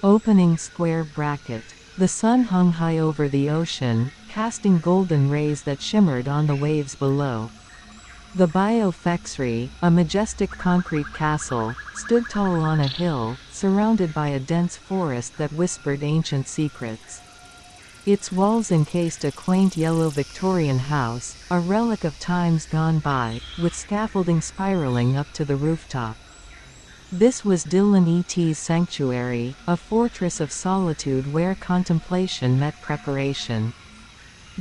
Opening square bracket. The sun hung high over the ocean, casting golden rays that shimmered on the waves below. The biofexry, a majestic concrete castle, stood tall on a hill, surrounded by a dense forest that whispered ancient secrets. Its walls encased a quaint yellow Victorian house, a relic of times gone by, with scaffolding spiraling up to the rooftop. This was Dillon E.T's sanctuary, a fortress of solitude where contemplation met preparation.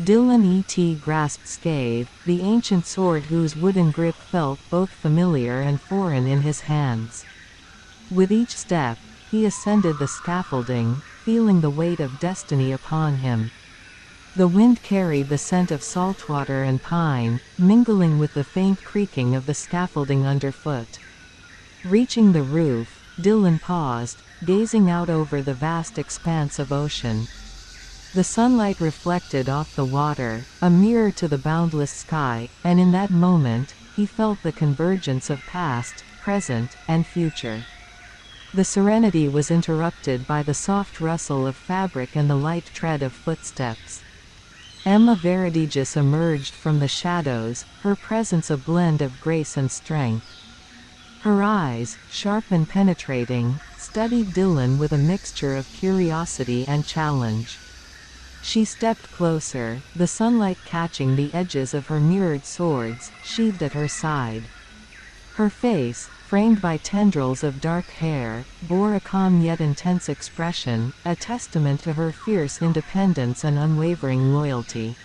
Dillon E.T grasped scathe, the ancient sword whose wooden grip felt both familiar and foreign in his hands. With each step, he ascended the scaffolding, feeling the weight of destiny upon him. The wind carried the scent of saltwater and pine, mingling with the faint creaking of the scaffolding underfoot. Reaching the roof, Dillon paused, gazing out over the vast expanse of ocean. The sunlight reflected off the water, a mirror to the boundless sky, and in that moment, he felt the convergence of past, present, and future. The serenity was interrupted by the soft rustle of fabric and the light tread of footsteps. Emma Veridaegis emerged from the shadows, her presence a blend of grace and strength. Her eyes, sharp and penetrating, studied Dillon with a mixture of curiosity and challenge. She stepped closer, the sunlight catching the edges of her mirrored swords, sheathed at her side. Her face, framed by tendrils of dark hair, bore a calm yet intense expression, a testament to her fierce independence and unwavering loyalty.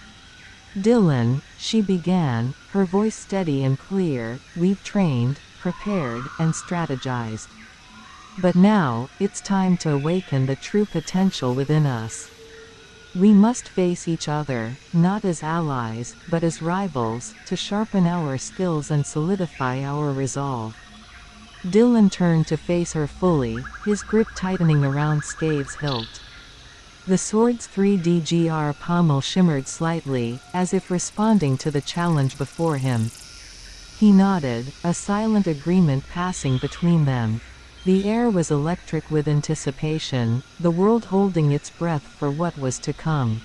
"Dillon," she began, her voice steady and clear, "we've trained, prepared, and strategized. But now, it's time to awaken the true potential within us. We must face each other, not as allies, but as rivals, to sharpen our skills and solidify our resolve." Dillon turned to face her fully, his grip tightening around Scathe's hilt. The sword's 3D pommel shimmered slightly, as if responding to the challenge before him. He nodded, a silent agreement passing between them. The air was electric with anticipation, the world holding its breath for what was to come.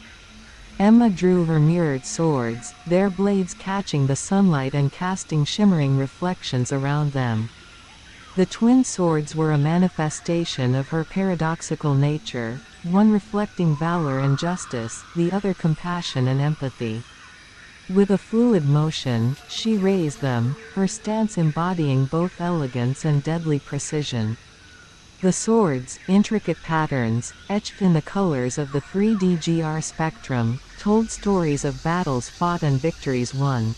Emma drew her mirrored swords, their blades catching the sunlight and casting shimmering reflections around them. The twin swords were a manifestation of her paradoxical nature, one reflecting valor and justice, the other compassion and empathy. With a fluid motion, she raised them, her stance embodying both elegance and deadly precision. The swords, intricate patterns, etched in the colors of the 3D spectrum, told stories of battles fought and victories won.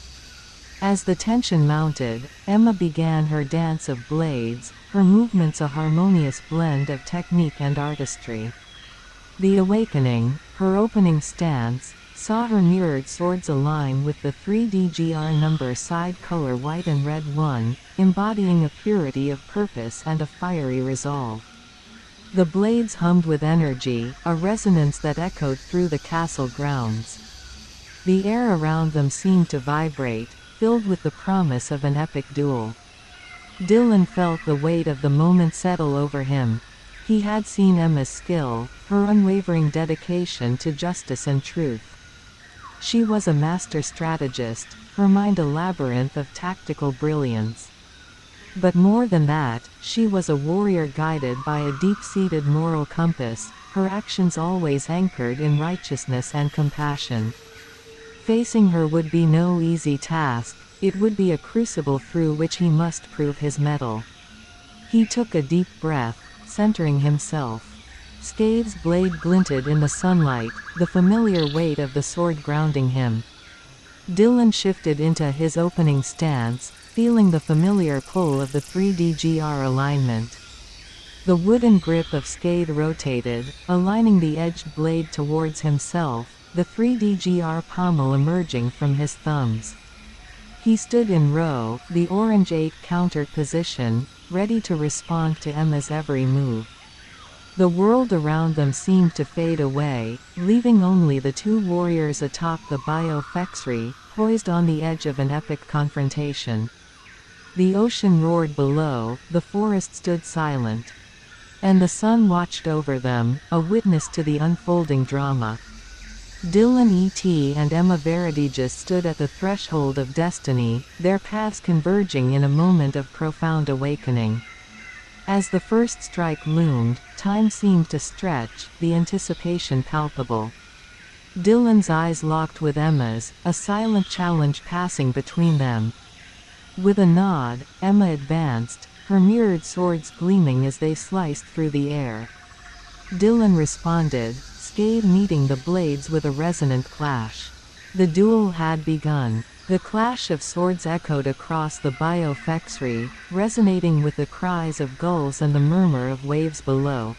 As the tension mounted, Emma began her dance of blades, her movements a harmonious blend of technique and artistry. The awakening, her opening stance, saw her mirrored swords align with the 3D number side color white and red 1, embodying a purity of purpose and a fiery resolve. The blades hummed with energy, a resonance that echoed through the castle grounds. The air around them seemed to vibrate, filled with the promise of an epic duel. Dillon felt the weight of the moment settle over him. He had seen Emma's skill, her unwavering dedication to justice and truth. She was a master strategist, her mind a labyrinth of tactical brilliance. But more than that, she was a warrior guided by a deep-seated moral compass, her actions always anchored in righteousness and compassion. Facing her would be no easy task, it would be a crucible through which he must prove his mettle. He took a deep breath, centering himself. Scathe's blade glinted in the sunlight, the familiar weight of the sword grounding him. Dillon shifted into his opening stance, feeling the familiar pull of the 3D alignment. The wooden grip of Scathe rotated, aligning the edged blade towards himself, the 3D pommel emerging from his thumbs. He stood in row, the orange 8 countered position, ready to respond to Emma's every move. The world around them seemed to fade away, leaving only the two warriors atop the biofexry, poised on the edge of an epic confrontation. The ocean roared below, the forest stood silent. And the sun watched over them, a witness to the unfolding drama. Dillon E.T. and Emma Veridaegis stood at the threshold of destiny, their paths converging in a moment of profound awakening. As the first strike loomed, time seemed to stretch, the anticipation palpable. Dillon's eyes locked with Emma's, a silent challenge passing between them. With a nod, Emma advanced, her mirrored swords gleaming as they sliced through the air. Dillon responded, scathe meeting the blades with a resonant clash. The duel had begun. The clash of swords echoed across the biofexry, resonating with the cries of gulls and the murmur of waves below.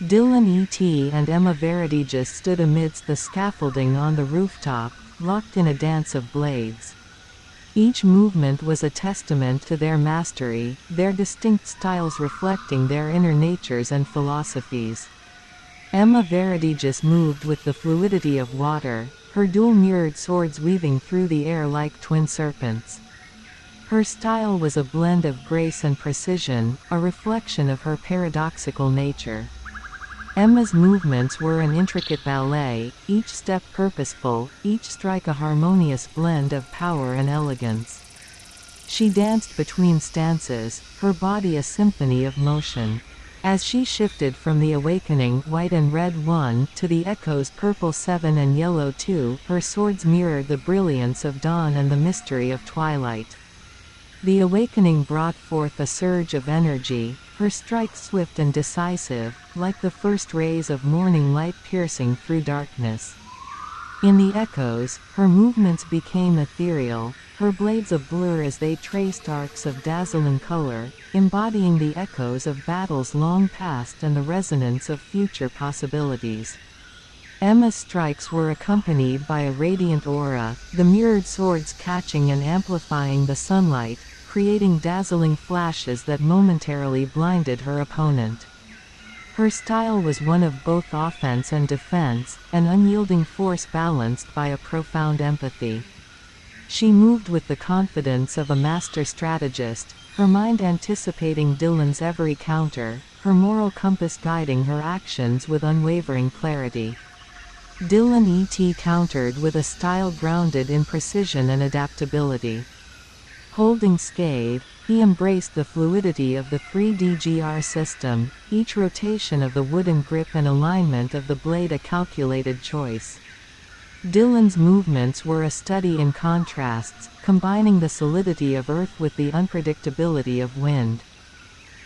Dillon E.T. and Emma Veridaegis stood amidst the scaffolding on the rooftop, locked in a dance of blades. Each movement was a testament to their mastery, their distinct styles reflecting their inner natures and philosophies. Emma Veridaegis moved with the fluidity of water, her dual-mirrored swords weaving through the air like twin serpents. Her style was a blend of grace and precision, a reflection of her paradoxical nature. Emma's movements were an intricate ballet, each step purposeful, each strike a harmonious blend of power and elegance. She danced between stances, her body a symphony of motion. As she shifted from the awakening white and red 1 to the echoes purple 7 and yellow 2, her swords mirrored the brilliance of dawn and the mystery of twilight. The awakening brought forth a surge of energy, her strikes swift and decisive, like the first rays of morning light piercing through darkness. In the echoes, her movements became ethereal, her blades a blur as they traced arcs of dazzling color, embodying the echoes of battles long past and the resonance of future possibilities. Emma's strikes were accompanied by a radiant aura, the mirrored swords catching and amplifying the sunlight, creating dazzling flashes that momentarily blinded her opponent. Her style was one of both offense and defense, an unyielding force balanced by a profound empathy. She moved with the confidence of a master strategist, her mind anticipating Dillon's every counter, her moral compass guiding her actions with unwavering clarity. Dillon E.T. countered with a style grounded in precision and adaptability. Holding scathe, he embraced the fluidity of the 3DGR system, each rotation of the wooden grip and alignment of the blade a calculated choice. Dillon's movements were a study in contrasts, combining the solidity of earth with the unpredictability of wind.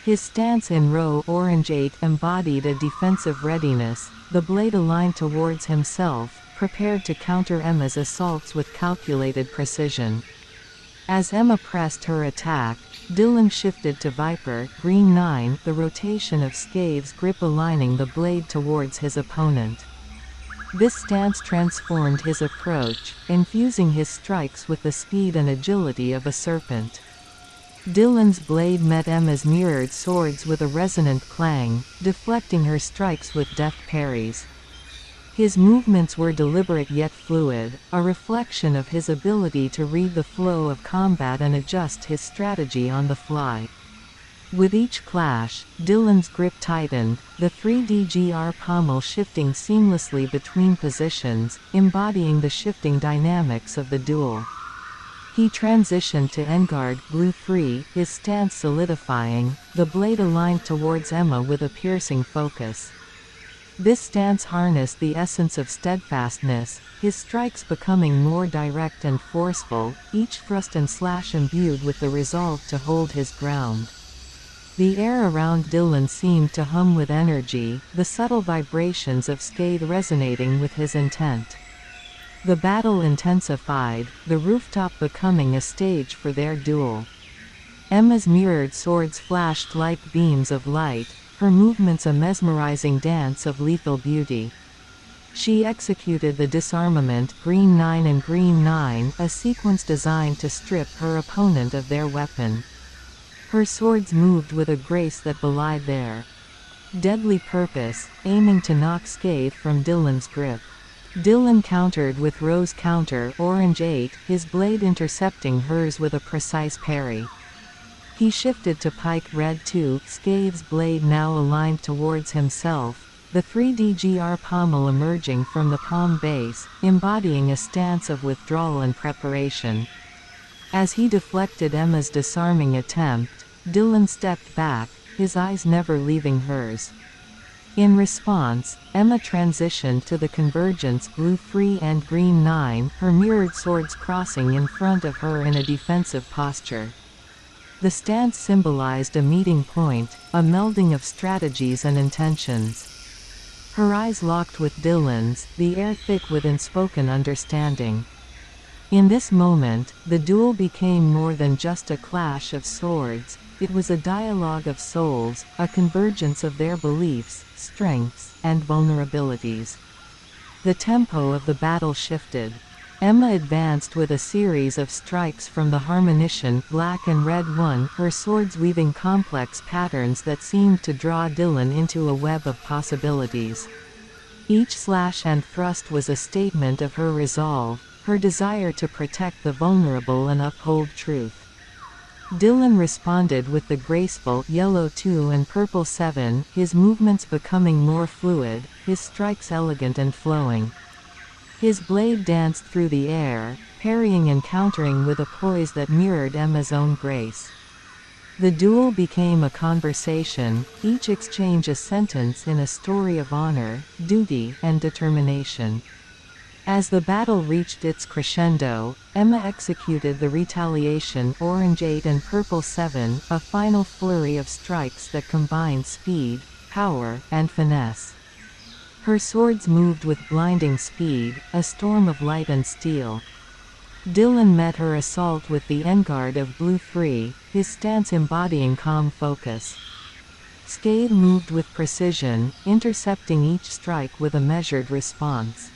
His stance in row orange 8 embodied a defensive readiness, the blade aligned towards himself, prepared to counter Emma's assaults with calculated precision. As Emma pressed her attack, Dillon shifted to Viper green 9, the rotation of Scave's grip aligning the blade towards his opponent. This stance transformed his approach, infusing his strikes with the speed and agility of a serpent. Dillon's blade met Emma's mirrored swords with a resonant clang, deflecting her strikes with deft parries. His movements were deliberate yet fluid, a reflection of his ability to read the flow of combat and adjust his strategy on the fly. With each clash, Dillon's grip tightened, the 3DGR pommel shifting seamlessly between positions, embodying the shifting dynamics of the duel. He transitioned to Engard blue 3, his stance solidifying, the blade aligned towards Emma with a piercing focus. This stance harnessed the essence of steadfastness, his strikes becoming more direct and forceful, each thrust and slash imbued with the resolve to hold his ground. The air around Dillon seemed to hum with energy, the subtle vibrations of scathe resonating with his intent. The battle intensified, the rooftop becoming a stage for their duel. Emma's mirrored swords flashed like beams of light, her movements a mesmerizing dance of lethal beauty. She executed the disarmament green 9 and green 9, a sequence designed to strip her opponent of their weapon. Her swords moved with a grace that belied their deadly purpose, aiming to knock scathe from Dillon's grip. Dillon countered with rose counter orange 8, his blade intercepting hers with a precise parry. He shifted to pike red 2, Scave's blade now aligned towards himself, the 3D-gr pommel emerging from the palm base, embodying a stance of withdrawal and preparation. As he deflected Emma's disarming attempt, Dillon stepped back, his eyes never leaving hers. In response, Emma transitioned to the convergence blue 3 and green 9, her mirrored swords crossing in front of her in a defensive posture. The stance symbolized a meeting point, a melding of strategies and intentions. Her eyes locked with Dillon's, the air thick with unspoken understanding. In this moment, the duel became more than just a clash of swords, it was a dialogue of souls, a convergence of their beliefs, strengths, and vulnerabilities. The tempo of the battle shifted. Emma advanced with a series of strikes from the harmonition black and red 1, her swords weaving complex patterns that seemed to draw Dillon into a web of possibilities. Each slash and thrust was a statement of her resolve, her desire to protect the vulnerable and uphold truth. Dillon responded with the graceful yellow 2 and purple 7, his movements becoming more fluid, his strikes elegant and flowing. His blade danced through the air, parrying and countering with a poise that mirrored Emma's own grace. The duel became a conversation, each exchange a sentence in a story of honor, duty, and determination. As the battle reached its crescendo, Emma executed the retaliation orange 8 and purple 7, a final flurry of strikes that combined speed, power, and finesse. Her swords moved with blinding speed, a storm of light and steel. Dillon met her assault with the Enguard of blue 3, his stance embodying calm focus. Scave moved with precision, intercepting each strike with a measured response.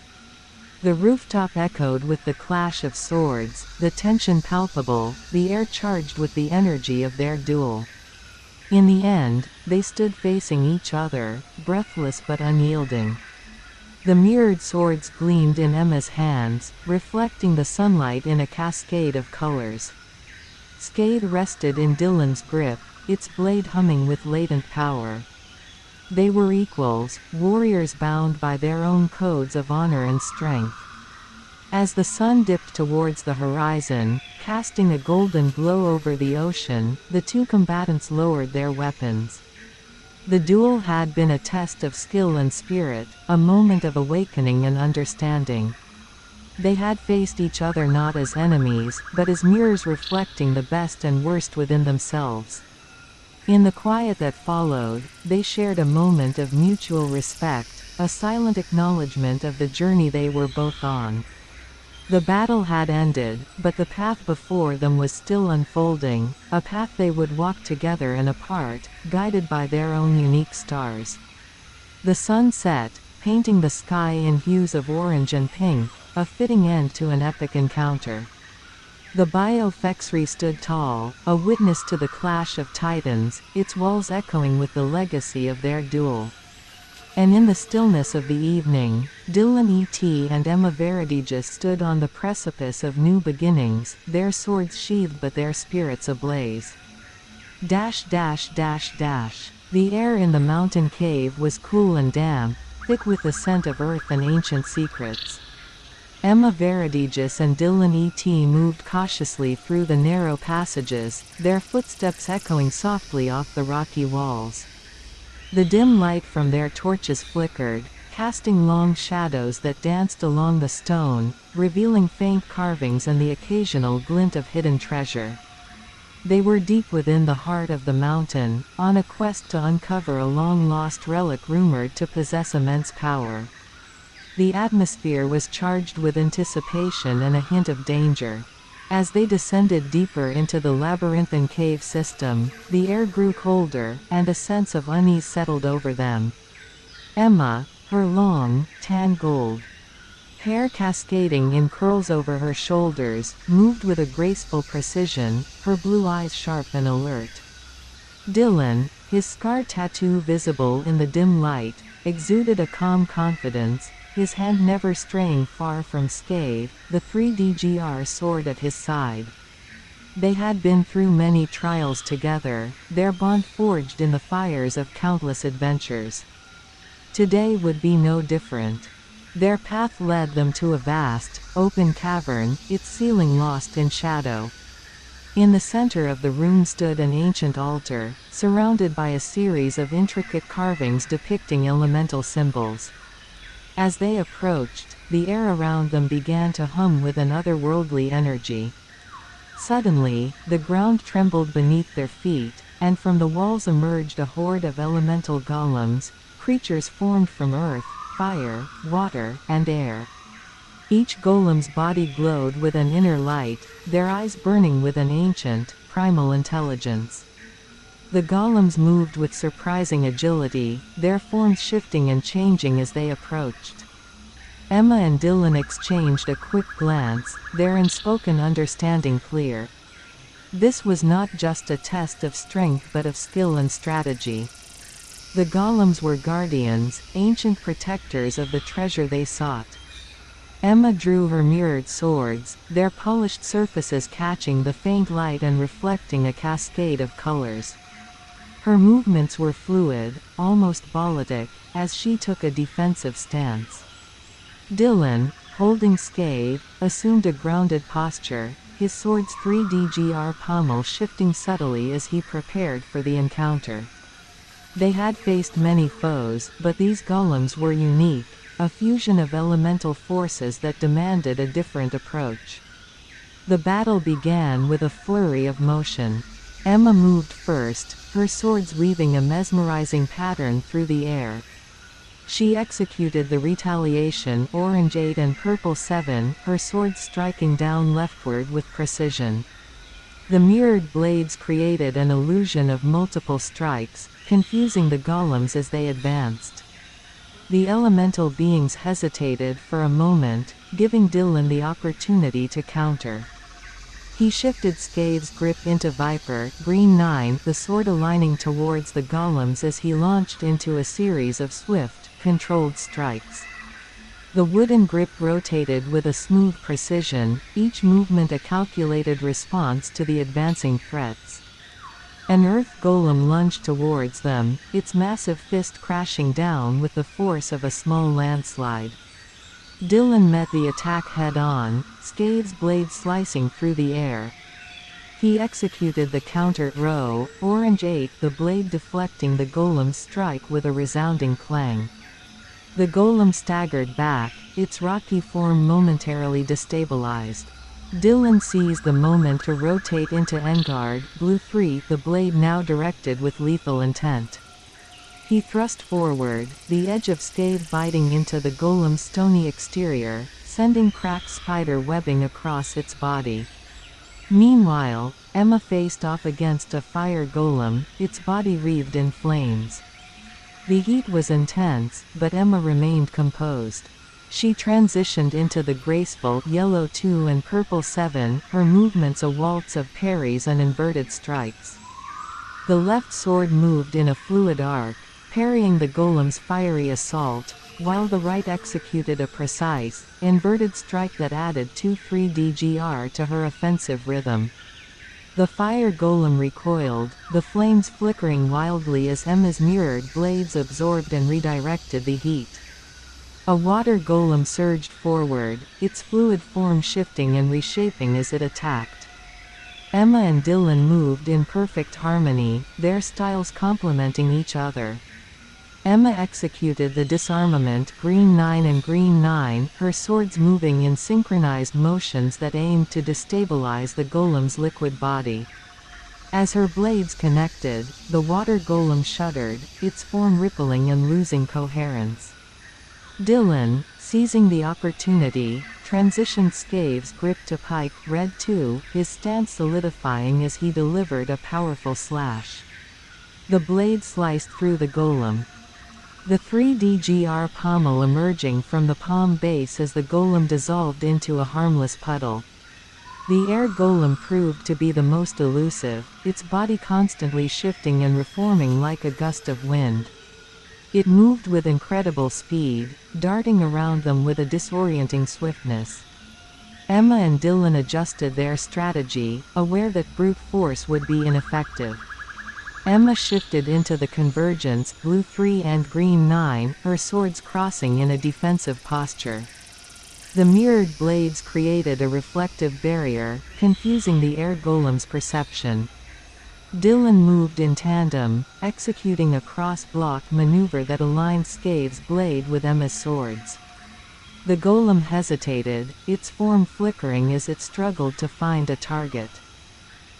The rooftop echoed with the clash of swords, the tension palpable, the air charged with the energy of their duel. In the end, they stood facing each other, breathless but unyielding. The mirrored swords gleamed in Emma's hands, reflecting the sunlight in a cascade of colors. Scathe rested in Dillon's grip, its blade humming with latent power. They were equals, warriors bound by their own codes of honor and strength. As the sun dipped towards the horizon, casting a golden glow over the ocean, the two combatants lowered their weapons. The duel had been a test of skill and spirit, a moment of awakening and understanding. They had faced each other not as enemies, but as mirrors reflecting the best and worst within themselves. In the quiet that followed, they shared a moment of mutual respect, a silent acknowledgement of the journey they were both on. The battle had ended, but the path before them was still unfolding, a path they would walk together and apart, guided by their own unique stars. The sun set, painting the sky in hues of orange and pink, a fitting end to an epic encounter. The Biofexry stood tall, a witness to the clash of titans, its walls echoing with the legacy of their duel. And in the stillness of the evening, Dillon E.T and Emma Veridaegis stood on the precipice of new beginnings, their swords sheathed but their spirits ablaze. The air in the mountain cave was cool and damp, thick with the scent of earth and ancient secrets. Emma Veridaegis and Dillon E.T moved cautiously through the narrow passages, their footsteps echoing softly off the rocky walls. The dim light from their torches flickered, casting long shadows that danced along the stone, revealing faint carvings and the occasional glint of hidden treasure. They were deep within the heart of the mountain, on a quest to uncover a long-lost relic rumored to possess immense power. The atmosphere was charged with anticipation and a hint of danger. As they descended deeper into the labyrinthine cave system, the air grew colder, and a sense of unease settled over them. Emma, her long, tan gold hair cascading in curls over her shoulders, moved with a graceful precision, her blue eyes sharp and alert. Dillon, his scar tattoo visible in the dim light, exuded a calm confidence, his hand never straying far from Scathe, the 3D-gr sword at his side. They had been through many trials together, their bond forged in the fires of countless adventures. Today would be no different. Their path led them to a vast, open cavern, its ceiling lost in shadow. In the center of the room stood an ancient altar, surrounded by a series of intricate carvings depicting elemental symbols. As they approached, the air around them began to hum with an otherworldly energy. Suddenly, the ground trembled beneath their feet, and from the walls emerged a horde of elemental golems, creatures formed from earth, fire, water, and air. Each golem's body glowed with an inner light, their eyes burning with an ancient, primal intelligence. The golems moved with surprising agility, their forms shifting and changing as they approached. Emma and Dillon exchanged a quick glance, their unspoken understanding clear. This was not just a test of strength but of skill and strategy. The golems were guardians, ancient protectors of the treasure they sought. Emma drew her mirrored swords, their polished surfaces catching the faint light and reflecting a cascade of colors. Her movements were fluid, almost ballistic, as she took a defensive stance. Dillon, holding scathe, assumed a grounded posture, his sword's 3D pommel shifting subtly as he prepared for the encounter. They had faced many foes, but these golems were unique, a fusion of elemental forces that demanded a different approach. The battle began with a flurry of motion. Emma moved first, her swords weaving a mesmerizing pattern through the air. She executed the retaliation Orange 8 and Purple 7, her swords striking down leftward with precision. The mirrored blades created an illusion of multiple strikes, confusing the golems as they advanced. The elemental beings hesitated for a moment, giving Dillon the opportunity to counter. He shifted Scave's grip into Viper, Green 9, the sword aligning towards the golems as he launched into a series of swift, controlled strikes. The wooden grip rotated with a smooth precision, each movement a calculated response to the advancing threats. An earth golem lunged towards them, its massive fist crashing down with the force of a small landslide. Dillon met the attack head-on, Scave's blade slicing through the air. He executed the counter row, Orange 8, the blade deflecting the golem's strike with a resounding clang. The golem staggered back, its rocky form momentarily destabilized. Dillon seized the moment to rotate into Engard, Blue 3, the blade now directed with lethal intent. He thrust forward, the edge of Scathe biting into the golem's stony exterior, sending cracked spider webbing across its body. Meanwhile, Emma faced off against a fire golem, its body wreathed in flames. The heat was intense, but Emma remained composed. She transitioned into the graceful Yellow 2 and Purple 7, her movements a waltz of parries and inverted strikes. The left sword moved in a fluid arc, parrying the golem's fiery assault, while the right executed a precise, inverted strike that added 2-3 to her offensive rhythm. The fire golem recoiled, the flames flickering wildly as Emma's mirrored blades absorbed and redirected the heat. A water golem surged forward, its fluid form shifting and reshaping as it attacked. Emma and Dillon moved in perfect harmony, their styles complementing each other. Emma executed the disarmament Green 9 and Green 9, her swords moving in synchronized motions that aimed to destabilize the golem's liquid body. As her blades connected, the water golem shuddered, its form rippling and losing coherence. Dillon, seizing the opportunity, transitioned Scave's grip to Pike Red 2, his stance solidifying as he delivered a powerful slash. The blade sliced through the golem. The 3D pommel emerging from the palm base as the golem dissolved into a harmless puddle. The air golem proved to be the most elusive, its body constantly shifting and reforming like a gust of wind. It moved with incredible speed, darting around them with a disorienting swiftness. Emma and Dillon adjusted their strategy, aware that brute force would be ineffective. Emma shifted into the convergence, blue 3 and green 9, her swords crossing in a defensive posture. The mirrored blades created a reflective barrier, confusing the air golem's perception. Dillon moved in tandem, executing a cross-block maneuver that aligned Scave's blade with Emma's swords. The golem hesitated, its form flickering as it struggled to find a target.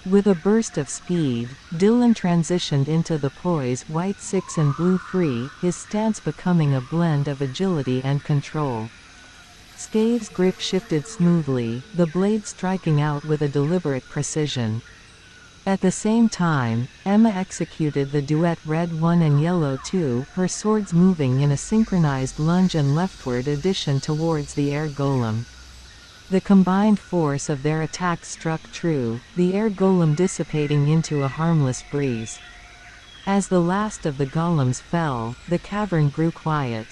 With a burst of speed, Dillon transitioned into the poise white 6 and blue 3, his stance becoming a blend of agility and control. Scave's grip shifted smoothly, the blade striking out with a deliberate precision. At the same time, Emma executed the duet red 1 and yellow 2, her swords moving in a synchronized lunge and leftward addition towards the air golem. The combined force of their attacks struck true, the air golem dissipating into a harmless breeze. As the last of the golems fell, the cavern grew quiet.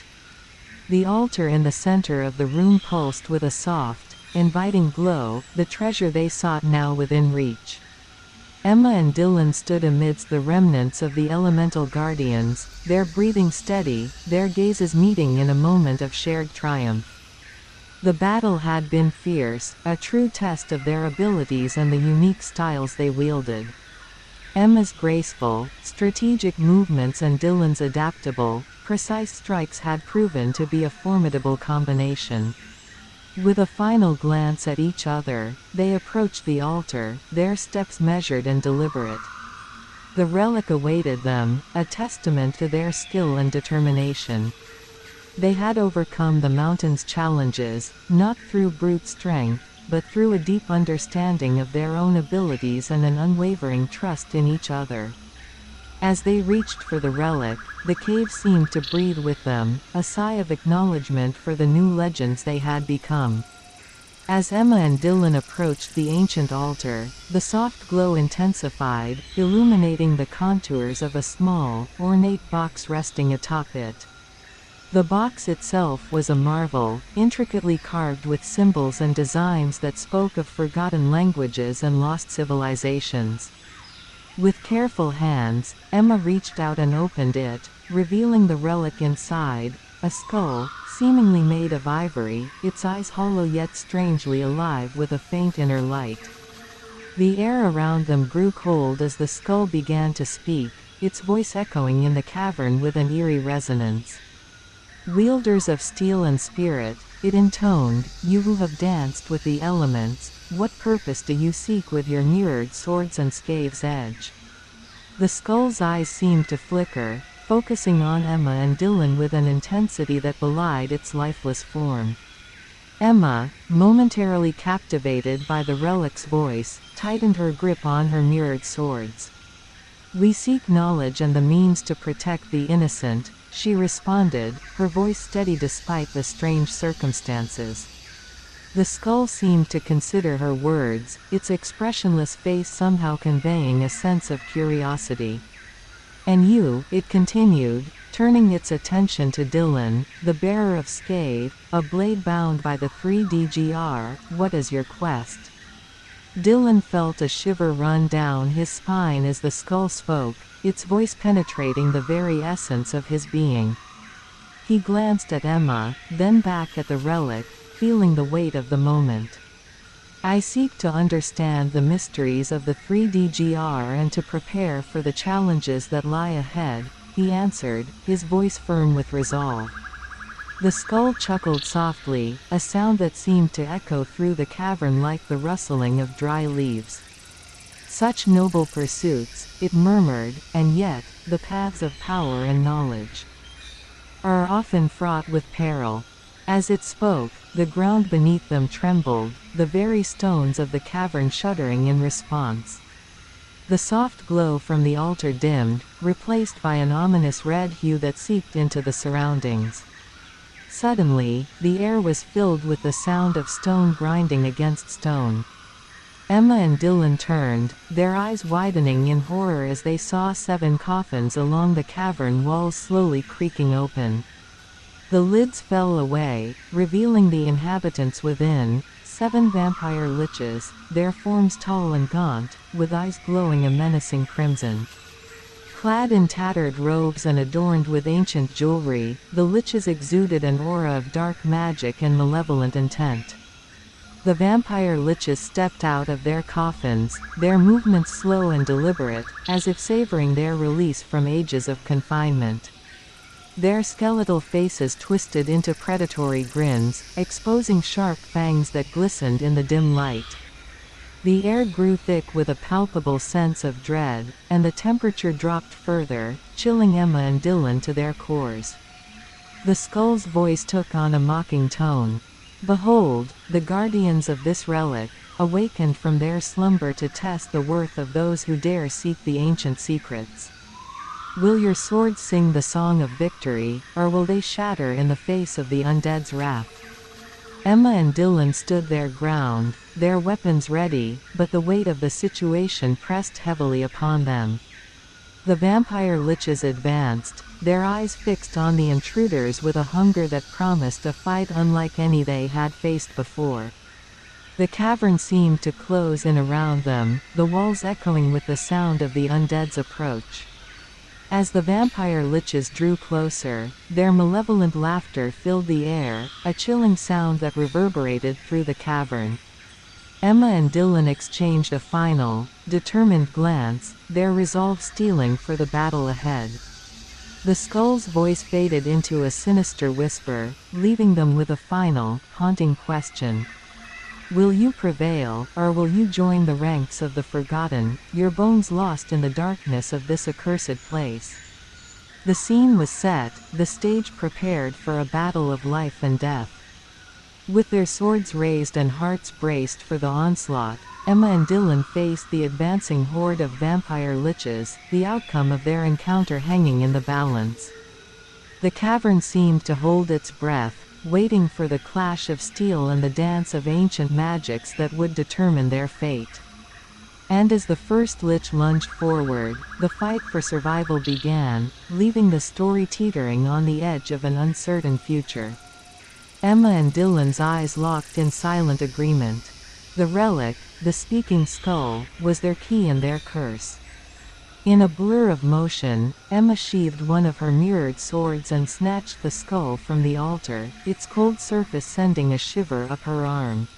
The altar in the center of the room pulsed with a soft, inviting glow, the treasure they sought now within reach. Emma and Dillon stood amidst the remnants of the elemental guardians, their breathing steady, their gazes meeting in a moment of shared triumph. The battle had been fierce, a true test of their abilities and the unique styles they wielded. Emma's graceful, strategic movements and Dillon's adaptable, precise strikes had proven to be a formidable combination. With a final glance at each other, they approached the altar, their steps measured and deliberate. The relic awaited them, a testament to their skill and determination. They had overcome the mountain's challenges, not through brute strength, but through a deep understanding of their own abilities and an unwavering trust in each other. As they reached for the relic, the cave seemed to breathe with them, a sigh of acknowledgement for the new legends they had become. As Emma and Dillon approached the ancient altar, the soft glow intensified, illuminating the contours of a small, ornate box resting atop it. The box itself was a marvel, intricately carved with symbols and designs that spoke of forgotten languages and lost civilizations. With careful hands, Emma reached out and opened it, revealing the relic inside, a skull, seemingly made of ivory, its eyes hollow yet strangely alive with a faint inner light. The air around them grew cold as the skull began to speak, its voice echoing in the cavern with an eerie resonance. "Wielders of steel and spirit," it intoned, "you who have danced with the elements, what purpose do you seek with your mirrored swords and Scave's edge?" The skull's eyes seemed to flicker, focusing on Emma and Dillon with an intensity that belied its lifeless form. Emma, momentarily captivated by the relic's voice, tightened her grip on her mirrored swords. "We seek knowledge and the means to protect the innocent," she responded, her voice steady despite the strange circumstances. The skull seemed to consider her words, its expressionless face somehow conveying a sense of curiosity. "And you," it continued, turning its attention to Dillon, the bearer of Scave, a blade bound by the 3DGR, "what is your quest?" Dillon felt a shiver run down his spine as the skull spoke, its voice penetrating the very essence of his being. He glanced at Emma, then back at the relic, feeling the weight of the moment. "I seek to understand the mysteries of the 3DGR and to prepare for the challenges that lie ahead," he answered, his voice firm with resolve. The skull chuckled softly, a sound that seemed to echo through the cavern like the rustling of dry leaves. "Such noble pursuits," it murmured, "and yet, the paths of power and knowledge are often fraught with peril." As it spoke, the ground beneath them trembled, the very stones of the cavern shuddering in response. The soft glow from the altar dimmed, replaced by an ominous red hue that seeped into the surroundings. Suddenly, the air was filled with the sound of stone grinding against stone. Emma and Dillon turned, their eyes widening in horror as they saw 7 coffins along the cavern walls slowly creaking open. The lids fell away, revealing the inhabitants within, 7 vampire liches, their forms tall and gaunt, with eyes glowing a menacing crimson. Clad in tattered robes and adorned with ancient jewelry, the liches exuded an aura of dark magic and malevolent intent. The vampire liches stepped out of their coffins, their movements slow and deliberate, as if savoring their release from ages of confinement. Their skeletal faces twisted into predatory grins, exposing sharp fangs that glistened in the dim light. The air grew thick with a palpable sense of dread, and the temperature dropped further, chilling Emma and Dillon to their cores. The skull's voice took on a mocking tone. "Behold, the guardians of this relic, awakened from their slumber to test the worth of those who dare seek the ancient secrets. Will your swords sing the song of victory, or will they shatter in the face of the undead's wrath?" Emma and Dillon stood their ground, their weapons ready, but the weight of the situation pressed heavily upon them. The vampire liches advanced, their eyes fixed on the intruders with a hunger that promised a fight unlike any they had faced before. The cavern seemed to close in around them, the walls echoing with the sound of the undead's approach. As the vampire liches drew closer, their malevolent laughter filled the air, a chilling sound that reverberated through the cavern. Emma and Dillon exchanged a final, determined glance, their resolve steeling for the battle ahead. The skull's voice faded into a sinister whisper, leaving them with a final, haunting question. Will you prevail, or will you join the ranks of the forgotten, your bones lost in the darkness of this accursed place? The scene was set, the stage prepared for a battle of life and death. With their swords raised and hearts braced for the onslaught, Emma and Dillon faced the advancing horde of vampire liches, the outcome of their encounter hanging in the balance. The cavern seemed to hold its breath, waiting for the clash of steel and the dance of ancient magics that would determine their fate. And as the first lich lunged forward, the fight for survival began, leaving the story teetering on the edge of an uncertain future. Emma and Dillon's eyes locked in silent agreement. The relic, the speaking skull, was their key and their curse. In a blur of motion, Emma sheathed one of her mirrored swords and snatched the skull from the altar, its cold surface sending a shiver up her arm.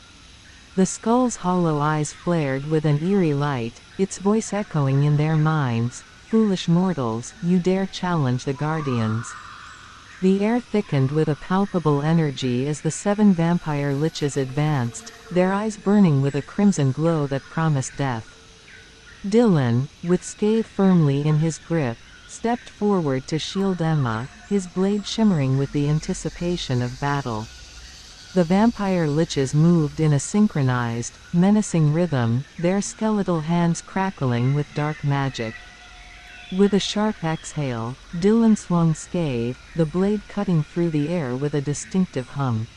The skull's hollow eyes flared with an eerie light, its voice echoing in their minds, "Foolish mortals, you dare challenge the guardians." The air thickened with a palpable energy as the 7 vampire liches advanced, their eyes burning with a crimson glow that promised death. Dillon, with scathe firmly in his grip, stepped forward to shield Emma, his blade shimmering with the anticipation of battle. The vampire liches moved in a synchronized, menacing rhythm, their skeletal hands crackling with dark magic. With a sharp exhale, Dillon swung scathe, the blade cutting through the air with a distinctive hum.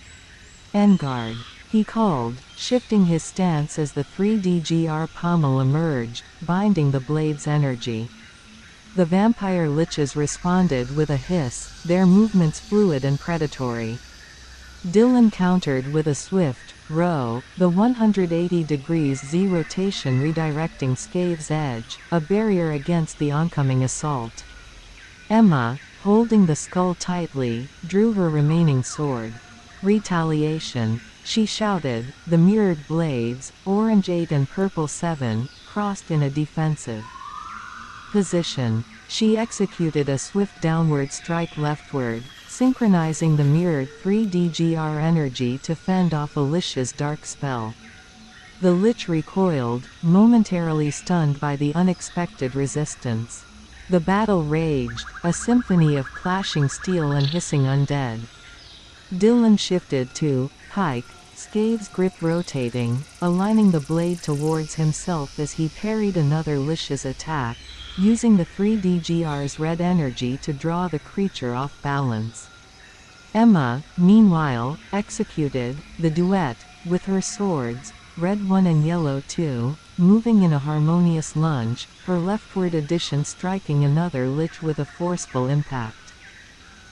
"Engard," he called, shifting his stance as the 3DGR pommel emerged, binding the blade's energy. The vampire liches responded with a hiss, their movements fluid and predatory. Dillon countered with a swift row, the 180 degrees Z rotation redirecting Scave's edge, a barrier against the oncoming assault. Emma, holding the skull tightly, drew her remaining sword. "Retaliation," she shouted, the mirrored blades, orange 8 and purple 7, crossed in a defensive position. She executed a swift downward strike leftward, synchronizing the mirrored 3DGR energy to fend off a lich's dark spell. The lich recoiled, momentarily stunned by the unexpected resistance. The battle raged, a symphony of clashing steel and hissing undead. Dillon shifted to pike, Scave's grip rotating, aligning the blade towards himself as he parried another lich's attack, using the 3DGR's red energy to draw the creature off balance. Emma, meanwhile, executed the duet, with her swords, red 1 and yellow 2, moving in a harmonious lunge, her leftward addition striking another lich with a forceful impact.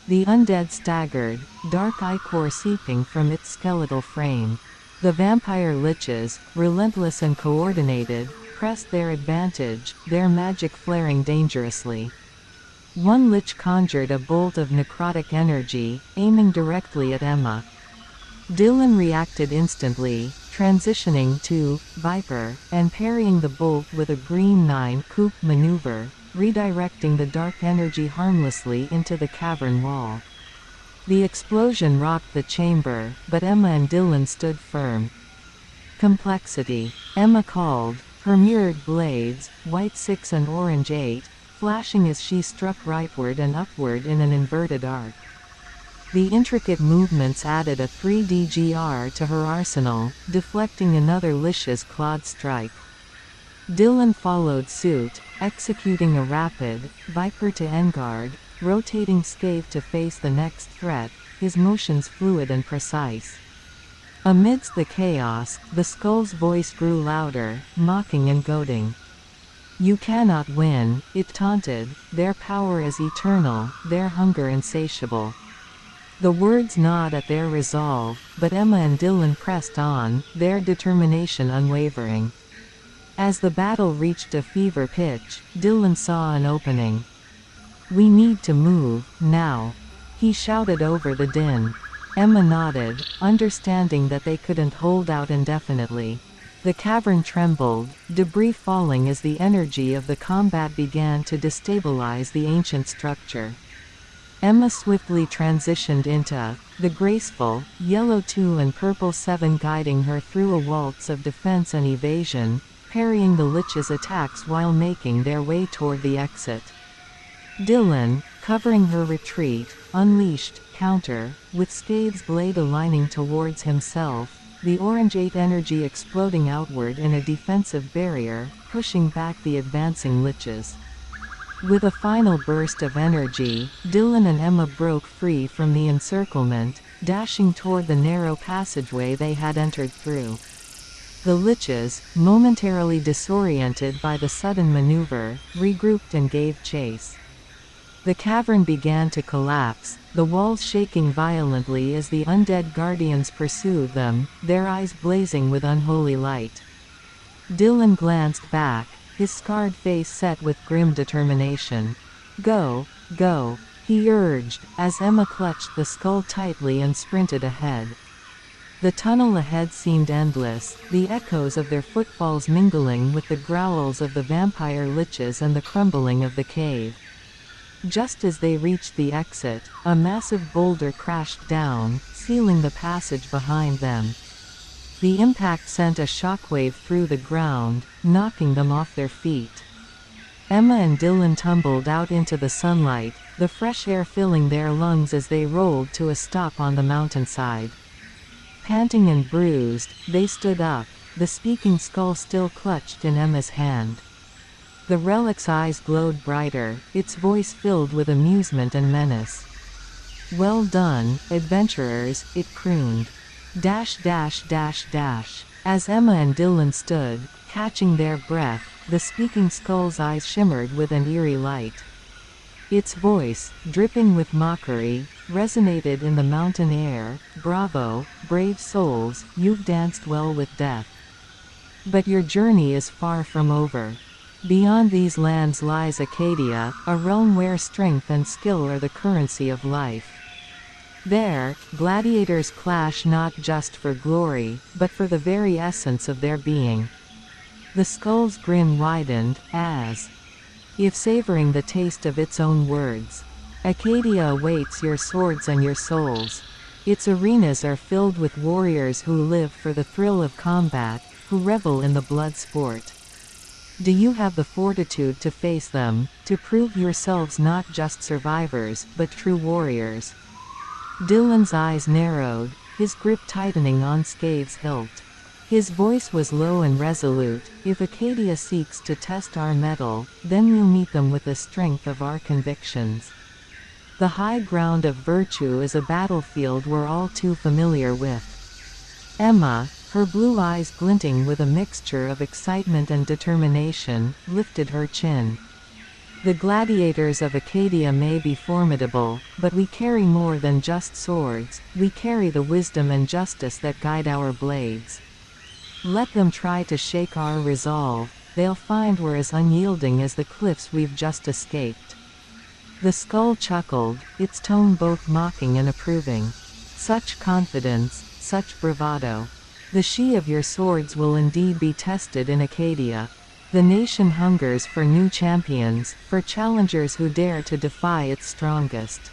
The undead staggered, dark ichor seeping from its skeletal frame. The vampire liches, relentless and coordinated, pressed their advantage, their magic flaring dangerously. One lich conjured a bolt of necrotic energy, aiming directly at Emma. Dillon reacted instantly, transitioning to Viper, and parrying the bolt with a green 9-coup maneuver, redirecting the dark energy harmlessly into the cavern wall. The explosion rocked the chamber, but Emma and Dillon stood firm. Complexity. Emma called, her mirrored blades, white 6 and orange 8, flashing as she struck rightward and upward in an inverted arc. The intricate movements added a 3D GR to her arsenal, deflecting another Lich's clawed strike. Dillon followed suit, executing a rapid, Viper to Engard, rotating scathe to face the next threat, his motions fluid and precise. Amidst the chaos, the skull's voice grew louder, mocking and goading. "You cannot win," it taunted, "their power is eternal, their hunger insatiable." The words gnawed at their resolve, but Emma and Dillon pressed on, their determination unwavering. As the battle reached a fever pitch, Dillon saw an opening. "We need to move, now," he shouted over the din. Emma nodded, understanding that they couldn't hold out indefinitely. The cavern trembled, debris falling as the energy of the combat began to destabilize the ancient structure. Emma swiftly transitioned into the graceful, yellow 2 and purple 7, guiding her through a waltz of defense and evasion, parrying the Lich's attacks while making their way toward the exit. Dillon, covering her retreat, unleashed, counter, with Scathe's blade aligning towards himself, the orange 8 energy exploding outward in a defensive barrier, pushing back the advancing Liches. With a final burst of energy, Dillon and Emma broke free from the encirclement, dashing toward the narrow passageway they had entered through. The Liches, momentarily disoriented by the sudden maneuver, regrouped and gave chase. The cavern began to collapse, the walls shaking violently as the undead guardians pursued them, their eyes blazing with unholy light. Dillon glanced back, his scarred face set with grim determination. "Go, go," he urged, as Emma clutched the skull tightly and sprinted ahead. The tunnel ahead seemed endless, the echoes of their footfalls mingling with the growls of the vampire liches and the crumbling of the cave. Just as they reached the exit, a massive boulder crashed down, sealing the passage behind them. The impact sent a shockwave through the ground, knocking them off their feet. Emma and Dillon tumbled out into the sunlight, the fresh air filling their lungs as they rolled to a stop on the mountainside. Panting and bruised, they stood up, the speaking skull still clutched in Emma's hand. The relic's eyes glowed brighter, its voice filled with amusement and menace. "Well done, adventurers," it crooned. Dash dash dash dash. As Emma and Dillon stood, catching their breath, the speaking skull's eyes shimmered with an eerie light. Its voice, dripping with mockery, resonated in the mountain air. "Bravo, brave souls, you've danced well with death. But your journey is far from over. Beyond these lands lies Acadia, a realm where strength and skill are the currency of life. There, gladiators clash not just for glory, but for the very essence of their being." The skull's grin widened, as if savoring the taste of its own words. "Acadia awaits your swords and your souls. Its arenas are filled with warriors who live for the thrill of combat, who revel in the blood sport. Do you have the fortitude to face them, to prove yourselves not just survivors, but true warriors?" Dillon's eyes narrowed, his grip tightening on Scave's hilt. His voice was low and resolute. "If Acadia seeks to test our mettle, then we'll meet them with the strength of our convictions. The high ground of virtue is a battlefield we're all too familiar with." Emma, her blue eyes glinting with a mixture of excitement and determination, lifted her chin. The gladiators of Acadia may be formidable, but we carry more than just swords, we carry the wisdom and justice that guide our blades. Let them try to shake our resolve, they'll find we're as unyielding as the cliffs we've just escaped. The skull chuckled, its tone both mocking and approving. Such confidence, such bravado. The she of your swords will indeed be tested in Acadia. The nation hungers for new champions, for challengers who dare to defy its strongest.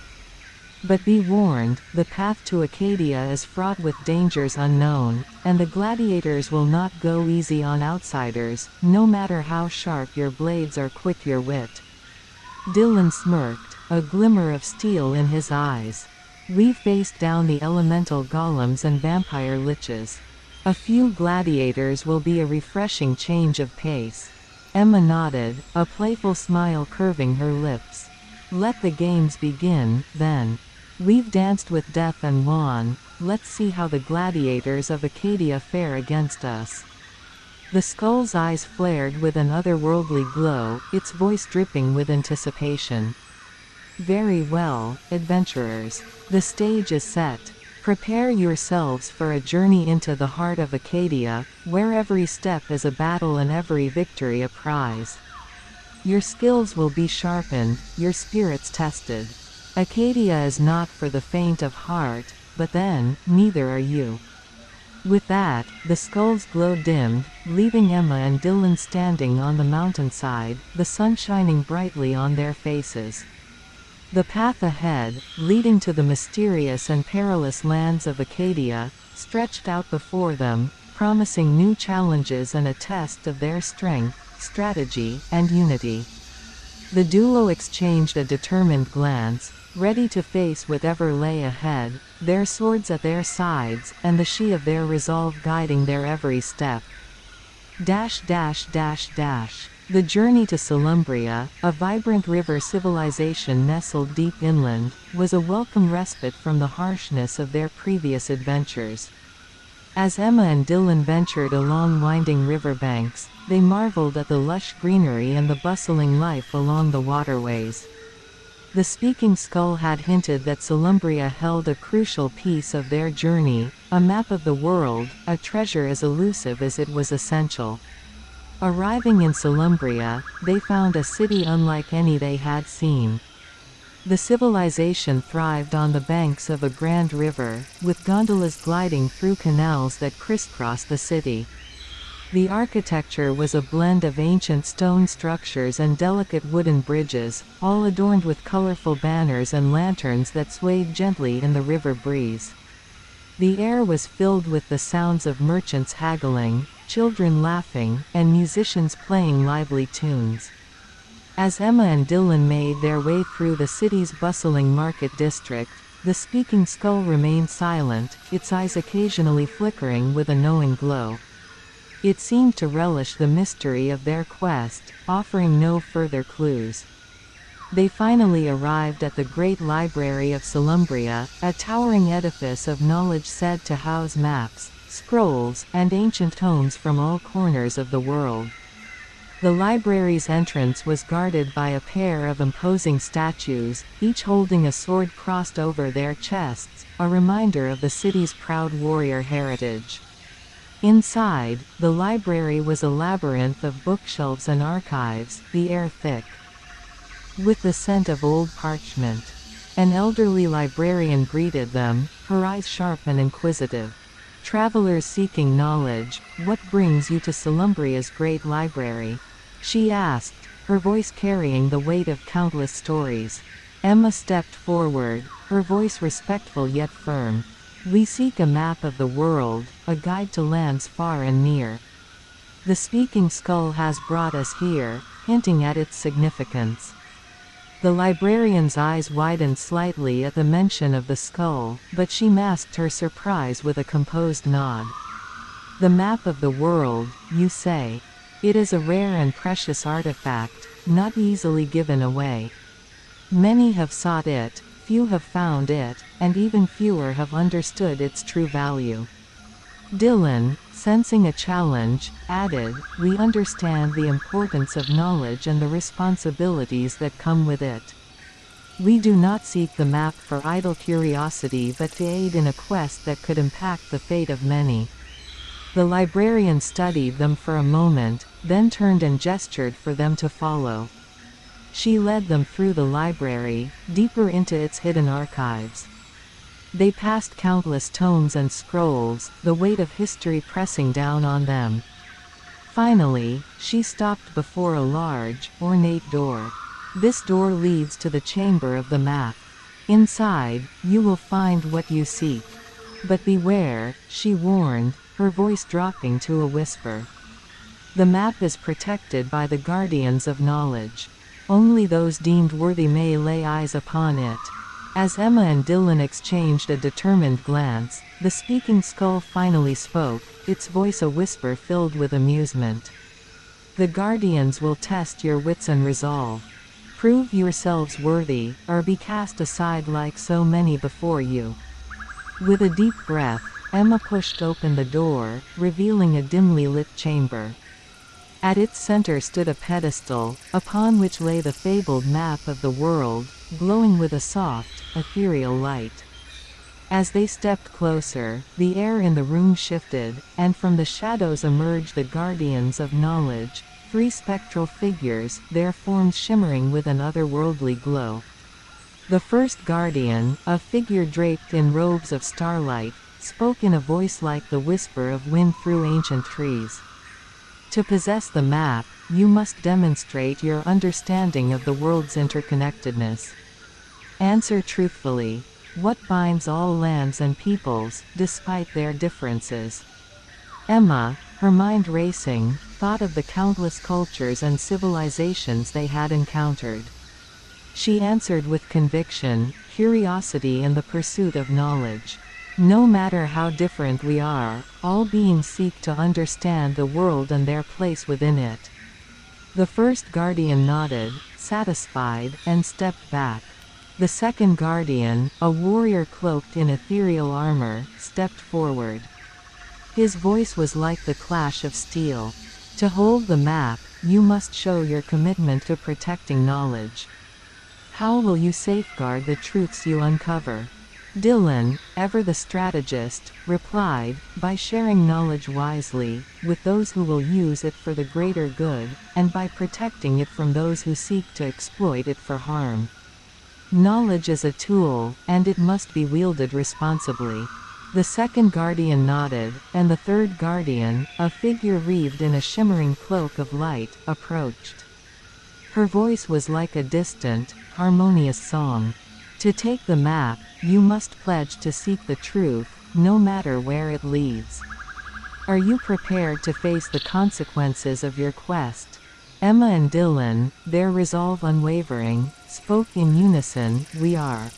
But be warned, the path to Acadia is fraught with dangers unknown, and the gladiators will not go easy on outsiders, no matter how sharp your blades or quick your wit. Dillon smirked, a glimmer of steel in his eyes. We faced down the elemental golems and vampire liches. A few gladiators will be a refreshing change of pace. Emma nodded, a playful smile curving her lips. Let the games begin, then. We've danced with death and won, let's see how the gladiators of Acadia fare against us. The skull's eyes flared with an otherworldly glow, its voice dripping with anticipation. Very well, adventurers. The stage is set. Prepare yourselves for a journey into the heart of Acadia, where every step is a battle and every victory a prize. Your skills will be sharpened, your spirits tested. Acadia is not for the faint of heart, but then, neither are you. With that, the skull's glow dimmed, leaving Emma and Dillon standing on the mountainside, the sun shining brightly on their faces. The path ahead, leading to the mysterious and perilous lands of Acadia, stretched out before them, promising new challenges and a test of their strength, strategy, and unity. The duo exchanged a determined glance, ready to face whatever lay ahead, their swords at their sides, and the she of their resolve guiding their every step. The journey to Solumbria, a vibrant river civilization nestled deep inland, was a welcome respite from the harshness of their previous adventures. As Emma and Dillon ventured along winding riverbanks, they marveled at the lush greenery and the bustling life along the waterways. The speaking skull had hinted that Solumbria held a crucial piece of their journey, a map of the world, a treasure as elusive as it was essential. Arriving in Solumbria, they found a city unlike any they had seen. The civilization thrived on the banks of a grand river, with gondolas gliding through canals that crisscrossed the city. The architecture was a blend of ancient stone structures and delicate wooden bridges, all adorned with colorful banners and lanterns that swayed gently in the river breeze. The air was filled with the sounds of merchants haggling, children laughing, and musicians playing lively tunes. As Emma and Dillon made their way through the city's bustling market district, the speaking skull remained silent, its eyes occasionally flickering with a knowing glow. It seemed to relish the mystery of their quest, offering no further clues. They finally arrived at the Great Library of Solumbria, a towering edifice of knowledge said to house maps, scrolls, and ancient tomes from all corners of the world. The library's entrance was guarded by a pair of imposing statues, each holding a sword crossed over their chests, a reminder of the city's proud warrior heritage. Inside, the library was a labyrinth of bookshelves and archives, the air thick with the scent of old parchment. An elderly librarian greeted them, her eyes sharp and inquisitive. "Travelers seeking knowledge, what brings you to Solumbria's great library?" she asked, her voice carrying the weight of countless stories. Emma stepped forward, her voice respectful yet firm. "We seek a map of the world, a guide to lands far and near. The speaking skull has brought us here," hinting at its significance. The librarian's eyes widened slightly at the mention of the skull, but she masked her surprise with a composed nod. "The map of the world, you say? It is a rare and precious artifact, not easily given away. Many have sought it, few have found it, and even fewer have understood its true value. Dillon, sensing a challenge, added, "We understand the importance of knowledge and the responsibilities that come with it. We do not seek the map for idle curiosity but to aid in a quest that could impact the fate of many." The librarian studied them for a moment, then turned and gestured for them to follow. She led them through the library, deeper into its hidden archives. They passed countless tomes and scrolls, the weight of history pressing down on them. Finally, she stopped before a large, ornate door. "This door leads to the chamber of the map. Inside, you will find what you seek. But beware," she warned, her voice dropping to a whisper. "The map is protected by the guardians of knowledge. Only those deemed worthy may lay eyes upon it." As Emma and Dillon exchanged a determined glance, the speaking skull finally spoke, its voice a whisper filled with amusement. "The guardians will test your wits and resolve. Prove yourselves worthy, or be cast aside like so many before you." With a deep breath, Emma pushed open the door, revealing a dimly lit chamber. At its center stood a pedestal, upon which lay the fabled map of the world, glowing with a soft, ethereal light. As they stepped closer, the air in the room shifted, and from the shadows emerged the guardians of knowledge, three spectral figures, their forms shimmering with an otherworldly glow. The first guardian, a figure draped in robes of starlight, spoke in a voice like the whisper of wind through ancient trees. "To possess the map, you must demonstrate your understanding of the world's interconnectedness. Answer truthfully. What binds all lands and peoples, despite their differences?" Emma, her mind racing, thought of the countless cultures and civilizations they had encountered. She answered with conviction, "Curiosity and the pursuit of knowledge. No matter how different we are, all beings seek to understand the world and their place within it." The first guardian nodded, satisfied, and stepped back. The second guardian, a warrior cloaked in ethereal armor, stepped forward. His voice was like the clash of steel. "To hold the map, you must show your commitment to protecting knowledge. How will you safeguard the truths you uncover?" Dillon, ever the strategist, replied, "By sharing knowledge wisely, with those who will use it for the greater good, and by protecting it from those who seek to exploit it for harm. Knowledge is a tool, and it must be wielded responsibly." The second guardian nodded, and the third guardian, a figure wreathed in a shimmering cloak of light, approached. Her voice was like a distant, harmonious song. "To take the map, you must pledge to seek the truth, no matter where it leads. Are you prepared to face the consequences of your quest?" Emma and Dillon, their resolve unwavering, spoke in unison, "We are."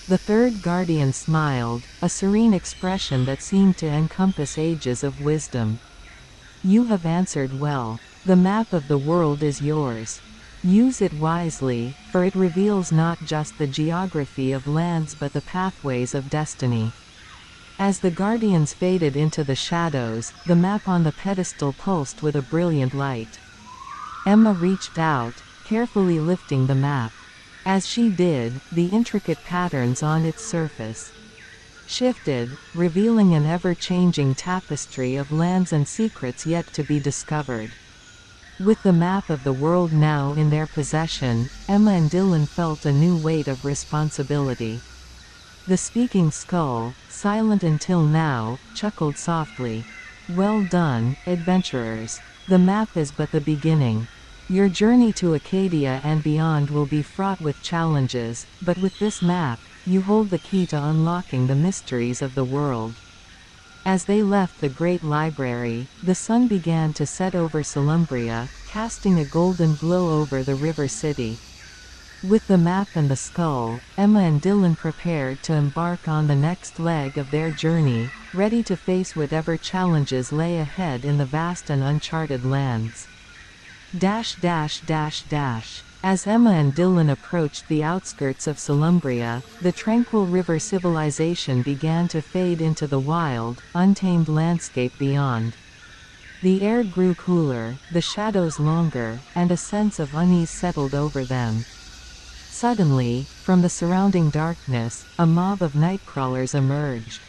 The third guardian smiled, a serene expression that seemed to encompass ages of wisdom. "You have answered well. The map of the world is yours. Use it wisely, for it reveals not just the geography of lands but the pathways of destiny." As the guardians faded into the shadows, the map on the pedestal pulsed with a brilliant light. Emma reached out, carefully lifting the map. As she did, the intricate patterns on its surface shifted, revealing an ever-changing tapestry of lands and secrets yet to be discovered. With the map of the world now in their possession, Emma and Dillon felt a new weight of responsibility. The speaking skull, silent until now, chuckled softly. "Well done, adventurers. The map is but the beginning. Your journey to Acadia and beyond will be fraught with challenges, but with this map, you hold the key to unlocking the mysteries of the world." As they left the great library, the sun began to set over Solumbria, casting a golden glow over the river city. With the map and the skull, Emma and Dillon prepared to embark on the next leg of their journey, ready to face whatever challenges lay ahead in the vast and uncharted lands. Dash dash dash dash. As Emma and Dillon approached the outskirts of Solumbria, the tranquil river civilization began to fade into the wild, untamed landscape beyond. The air grew cooler, the shadows longer, and a sense of unease settled over them. Suddenly, from the surrounding darkness, a mob of nightcrawlers emerged.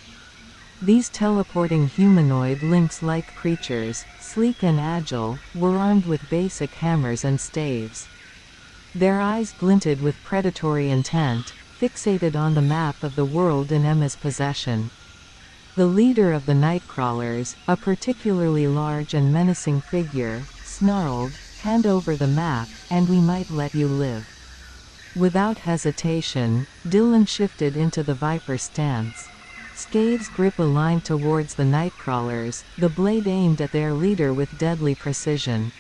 These teleporting humanoid lynx-like creatures, sleek and agile, were armed with basic hammers and staves. Their eyes glinted with predatory intent, fixated on the map of the world in Emma's possession. The leader of the nightcrawlers, a particularly large and menacing figure, snarled, "Hand over the map, and we might let you live." Without hesitation, Dillon shifted into the viper stance. Scave's grip aligned towards the nightcrawlers, the blade aimed at their leader with deadly precision.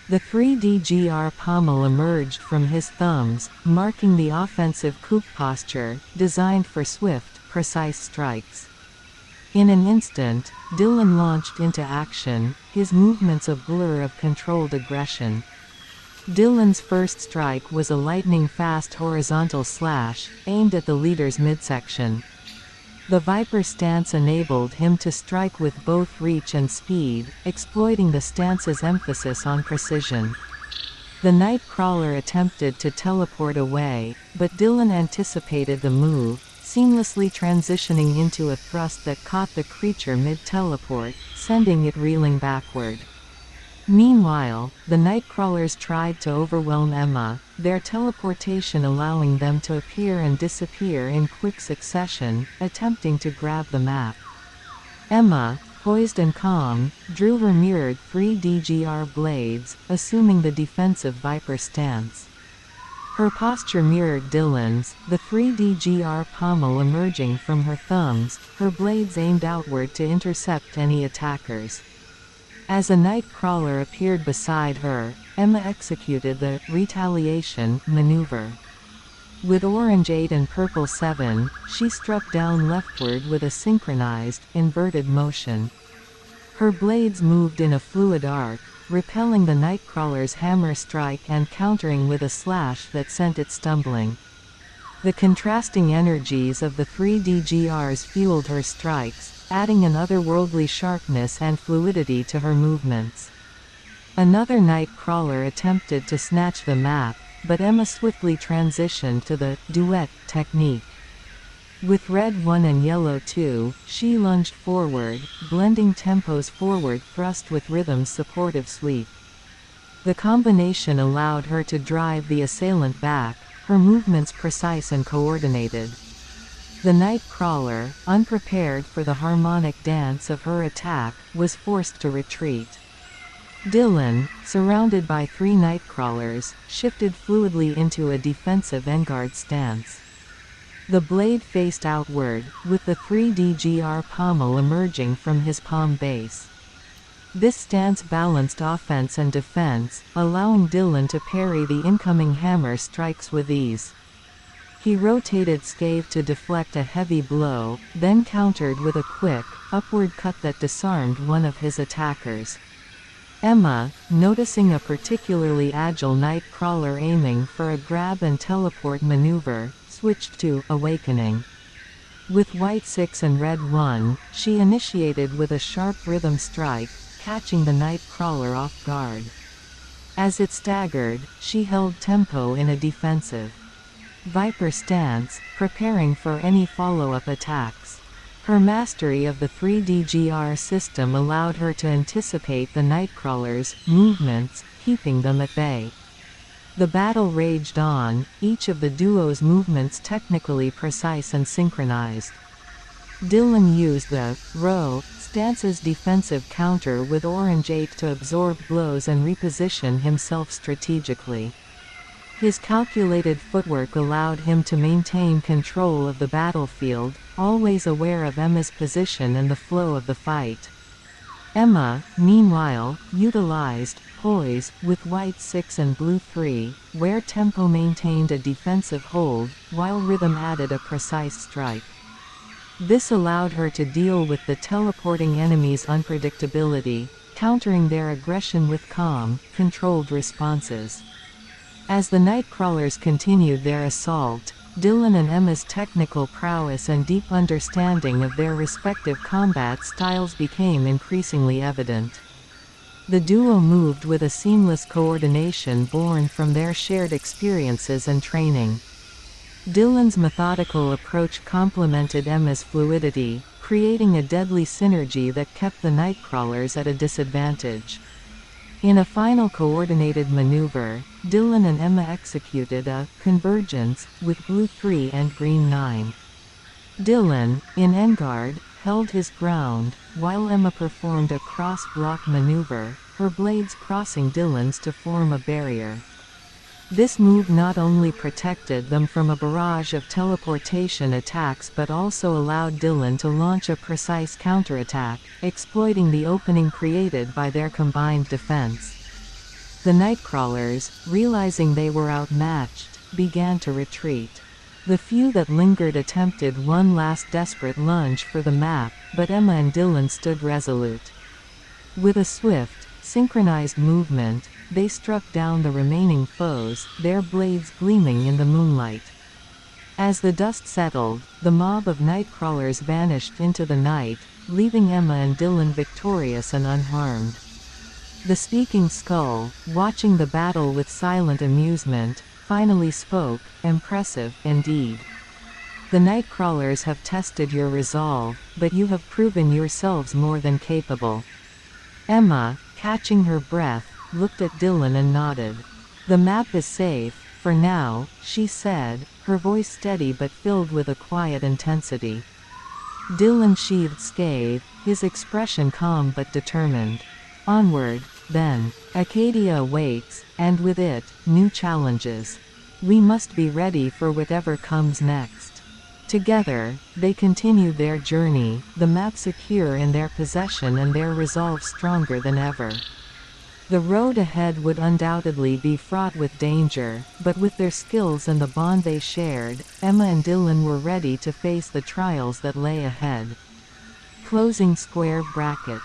The 3D pommel emerged from his thumbs, marking the offensive coup posture, designed for swift, precise strikes. In an instant, Dillon launched into action, his movements a blur of controlled aggression. Dillon's first strike was a lightning-fast horizontal slash, aimed at the leader's midsection. The viper stance enabled him to strike with both reach and speed, exploiting the stance's emphasis on precision. The Nightcrawler attempted to teleport away, but Dillon anticipated the move, seamlessly transitioning into a thrust that caught the creature mid-teleport, sending it reeling backward. Meanwhile, the Nightcrawlers tried to overwhelm Emma, their teleportation allowing them to appear and disappear in quick succession, attempting to grab the map. Emma, poised and calm, drew her mirrored 3D blades, assuming the defensive viper stance. Her posture mirrored Dillon's, the 3D pommel emerging from her thumbs, her blades aimed outward to intercept any attackers. As a Nightcrawler appeared beside her, Emma executed the retaliation maneuver. With orange 8 and purple 7, she struck down leftward with a synchronized, inverted motion. Her blades moved in a fluid arc, repelling the Nightcrawler's hammer strike and countering with a slash that sent it stumbling. The contrasting energies of the 3D fueled her strikes, adding an otherworldly sharpness and fluidity to her movements. Another Nightcrawler attempted to snatch the map, but Emma swiftly transitioned to the duet technique. With red 1 and yellow 2, she lunged forward, blending tempos forward thrust with rhythm's supportive sweep. The combination allowed her to drive the assailant back, her movements precise and coordinated. The Nightcrawler, unprepared for the harmonic dance of her attack, was forced to retreat. Dillon, surrounded by 3 Nightcrawlers, shifted fluidly into a defensive endguard stance. The blade faced outward, with the 3D pommel emerging from his palm base. This stance balanced offense and defense, allowing Dillon to parry the incoming hammer strikes with ease. He rotated Scave to deflect a heavy blow, then countered with a quick, upward cut that disarmed one of his attackers. Emma, noticing a particularly agile Nightcrawler aiming for a grab and teleport maneuver, switched to Awakening. With white 6 and red 1, she initiated with a sharp rhythm strike, catching the Nightcrawler off guard. As it staggered, she held tempo in a defensive viper stance, preparing for any follow-up attacks. Her mastery of the 3D system allowed her to anticipate the Nightcrawler's movements, keeping them at bay. The battle raged on, each of the duo's movements technically precise and synchronized. Dillon used the row stance's defensive counter with orange 8 to absorb blows and reposition himself strategically. His calculated footwork allowed him to maintain control of the battlefield, always aware of Emma's position and the flow of the fight. Emma, meanwhile, utilized poise with white 6 and blue 3, where tempo maintained a defensive hold, while rhythm added a precise strike. This allowed her to deal with the teleporting enemy's unpredictability, countering their aggression with calm, controlled responses. As the Nightcrawlers continued their assault, Dillon and Emma's technical prowess and deep understanding of their respective combat styles became increasingly evident. The duo moved with a seamless coordination born from their shared experiences and training. Dillon's methodical approach complemented Emma's fluidity, creating a deadly synergy that kept the Nightcrawlers at a disadvantage. In a final coordinated maneuver, Dillon and Emma executed a convergence with Blue 3 and Green 9. Dillon, in endguard, held his ground, while Emma performed a cross-block maneuver, her blades crossing Dillon's to form a barrier. This move not only protected them from a barrage of teleportation attacks but also allowed Dillon to launch a precise counterattack, exploiting the opening created by their combined defense. The Nightcrawlers, realizing they were outmatched, began to retreat. The few that lingered attempted one last desperate lunge for the map, but Emma and Dillon stood resolute. With a swift, synchronized movement, they struck down the remaining foes, their blades gleaming in the moonlight. As the dust settled, the mob of Nightcrawlers vanished into the night, leaving Emma and Dillon victorious and unharmed. The Speaking Skull, watching the battle with silent amusement, finally spoke, "Impressive, indeed. The Nightcrawlers have tested your resolve, but you have proven yourselves more than capable." Emma, catching her breath, looked at Dillon and nodded. "The map is safe, for now," she said, her voice steady but filled with a quiet intensity. Dillon sheathed scathe, his expression calm but determined. "Onward, then. Acadia awaits, and with it, new challenges. We must be ready for whatever comes next." Together, they continued their journey, the map secure in their possession and their resolve stronger than ever. The road ahead would undoubtedly be fraught with danger, but with their skills and the bond they shared, Emma and Dillon were ready to face the trials that lay ahead. Closing square bracket.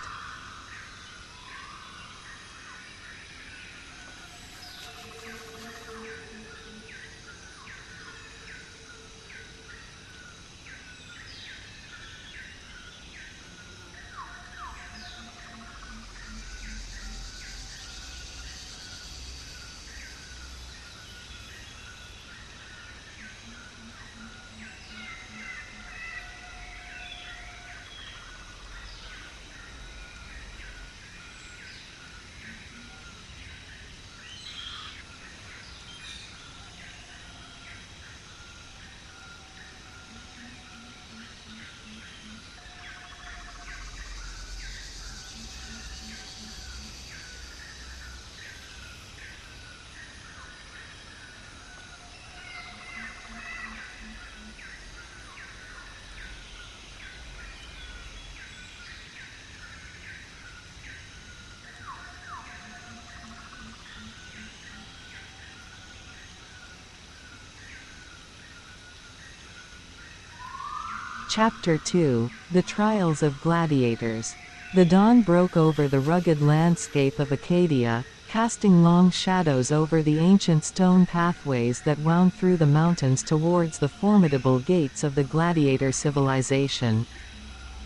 Chapter 2, The Trials of Gladiators. The dawn broke over the rugged landscape of Acadia, casting long shadows over the ancient stone pathways that wound through the mountains towards the formidable gates of the gladiator civilization.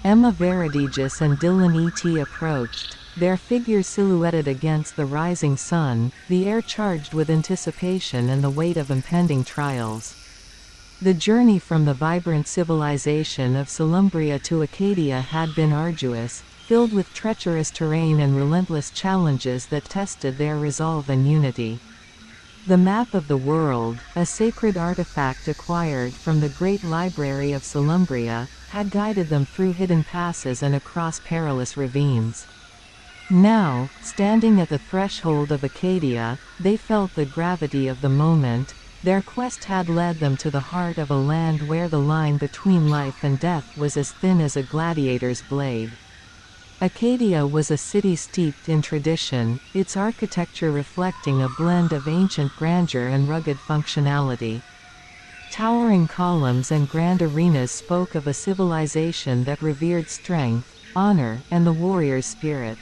Emma Veridaegis and Dillon E.T approached, their figures silhouetted against the rising sun, the air charged with anticipation and the weight of impending trials. The journey from the vibrant civilization of Solumbria to Acadia had been arduous, filled with treacherous terrain and relentless challenges that tested their resolve and unity. The map of the world, a sacred artifact acquired from the great library of Solumbria, had guided them through hidden passes and across perilous ravines. Now, standing at the threshold of Acadia, they felt the gravity of the moment. Their quest had led them to the heart of a land where the line between life and death was as thin as a gladiator's blade. Acadia was a city steeped in tradition, its architecture reflecting a blend of ancient grandeur and rugged functionality. Towering columns and grand arenas spoke of a civilization that revered strength, honor, and the warrior's spirit.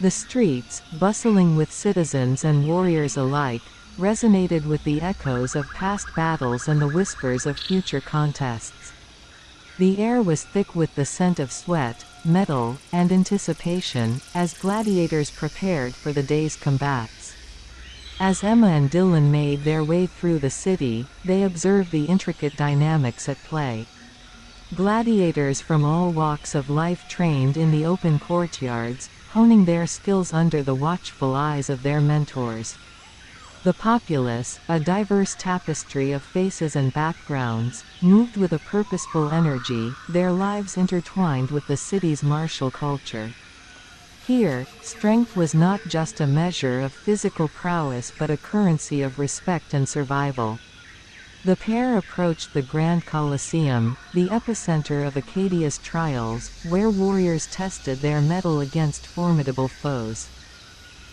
The streets, bustling with citizens and warriors alike, resonated with the echoes of past battles and the whispers of future contests. The air was thick with the scent of sweat, metal, and anticipation, as gladiators prepared for the day's combats. As Emma and Dillon made their way through the city, they observed the intricate dynamics at play. Gladiators from all walks of life trained in the open courtyards, honing their skills under the watchful eyes of their mentors. The populace, a diverse tapestry of faces and backgrounds, moved with a purposeful energy, their lives intertwined with the city's martial culture. Here, strength was not just a measure of physical prowess but a currency of respect and survival. The pair approached the Grand Colosseum, the epicenter of Acadia's trials, where warriors tested their mettle against formidable foes.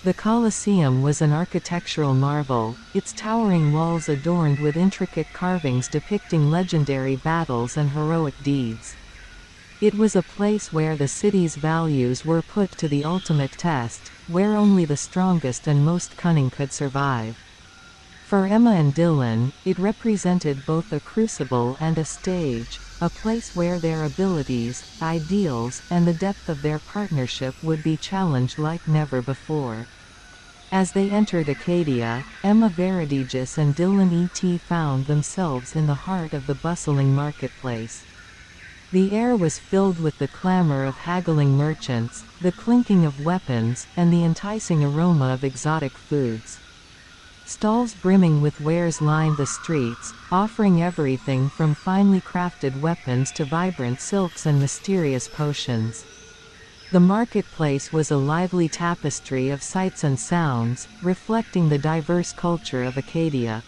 The Colosseum was an architectural marvel, its towering walls adorned with intricate carvings depicting legendary battles and heroic deeds. It was a place where the city's values were put to the ultimate test, where only the strongest and most cunning could survive. For Emma and Dillon, it represented both a crucible and a stage, a place where their abilities, ideals, and the depth of their partnership would be challenged like never before. As they entered Acadia, Emma Veridaegis and Dillon E.T found themselves in the heart of the bustling marketplace. The air was filled with the clamor of haggling merchants, the clinking of weapons, and the enticing aroma of exotic foods. Stalls brimming with wares lined the streets, offering everything from finely crafted weapons to vibrant silks and mysterious potions. The marketplace was a lively tapestry of sights and sounds, reflecting the diverse culture of Acadia.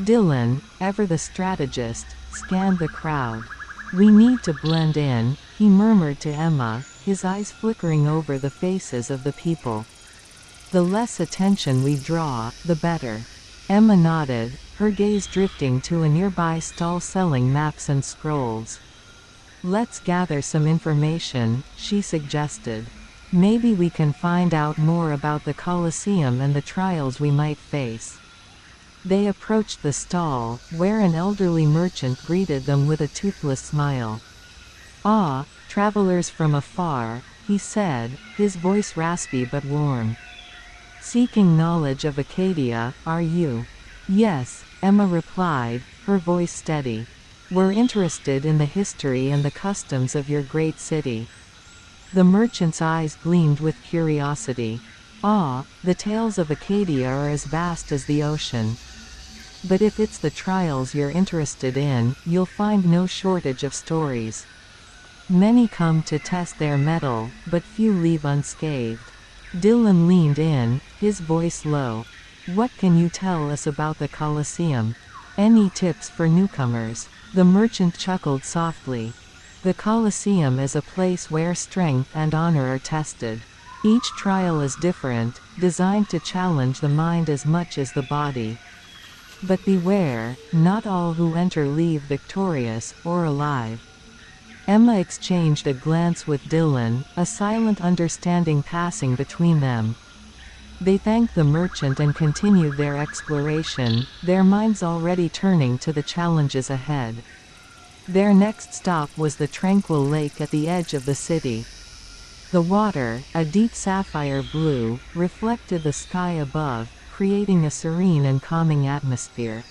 Dillon, ever the strategist, scanned the crowd. "We need to blend in," he murmured to Emma, his eyes flickering over the faces of the people. "The less attention we draw, the better." Emma nodded, her gaze drifting to a nearby stall selling maps and scrolls. "Let's gather some information," she suggested. "Maybe we can find out more about the Colosseum and the trials we might face." They approached the stall, where an elderly merchant greeted them with a toothless smile. "Ah, travelers from afar," he said, his voice raspy but warm. "Seeking knowledge of Acadia, are you?" "Yes," Emma replied, her voice steady. "We're interested in the history and the customs of your great city." The merchant's eyes gleamed with curiosity. "Ah, the tales of Acadia are as vast as the ocean. But if it's the trials you're interested in, you'll find no shortage of stories. Many come to test their mettle, but few leave unscathed." Dillon leaned in, his voice low. "What can you tell us about the Colosseum? Any tips for newcomers?" The merchant chuckled softly. "The Colosseum is a place where strength and honor are tested. Each trial is different, designed to challenge the mind as much as the body. But beware, not all who enter leave victorious, or alive." Emma exchanged a glance with Dillon, a silent understanding passing between them. They thanked the merchant and continued their exploration, their minds already turning to the challenges ahead. Their next stop was the tranquil lake at the edge of the city. The water, a deep sapphire blue, reflected the sky above, creating a serene and calming atmosphere.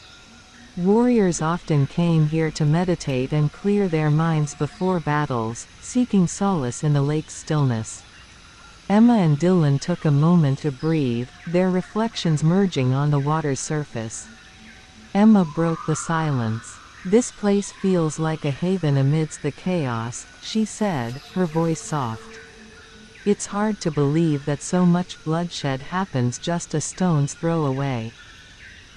Warriors often came here to meditate and clear their minds before battles, seeking solace in the lake's stillness. Emma and Dillon took a moment to breathe, their reflections merging on the water's surface. Emma broke the silence. "This place feels like a haven amidst the chaos," she said, her voice soft. "It's hard to believe that so much bloodshed happens just a stone's throw away."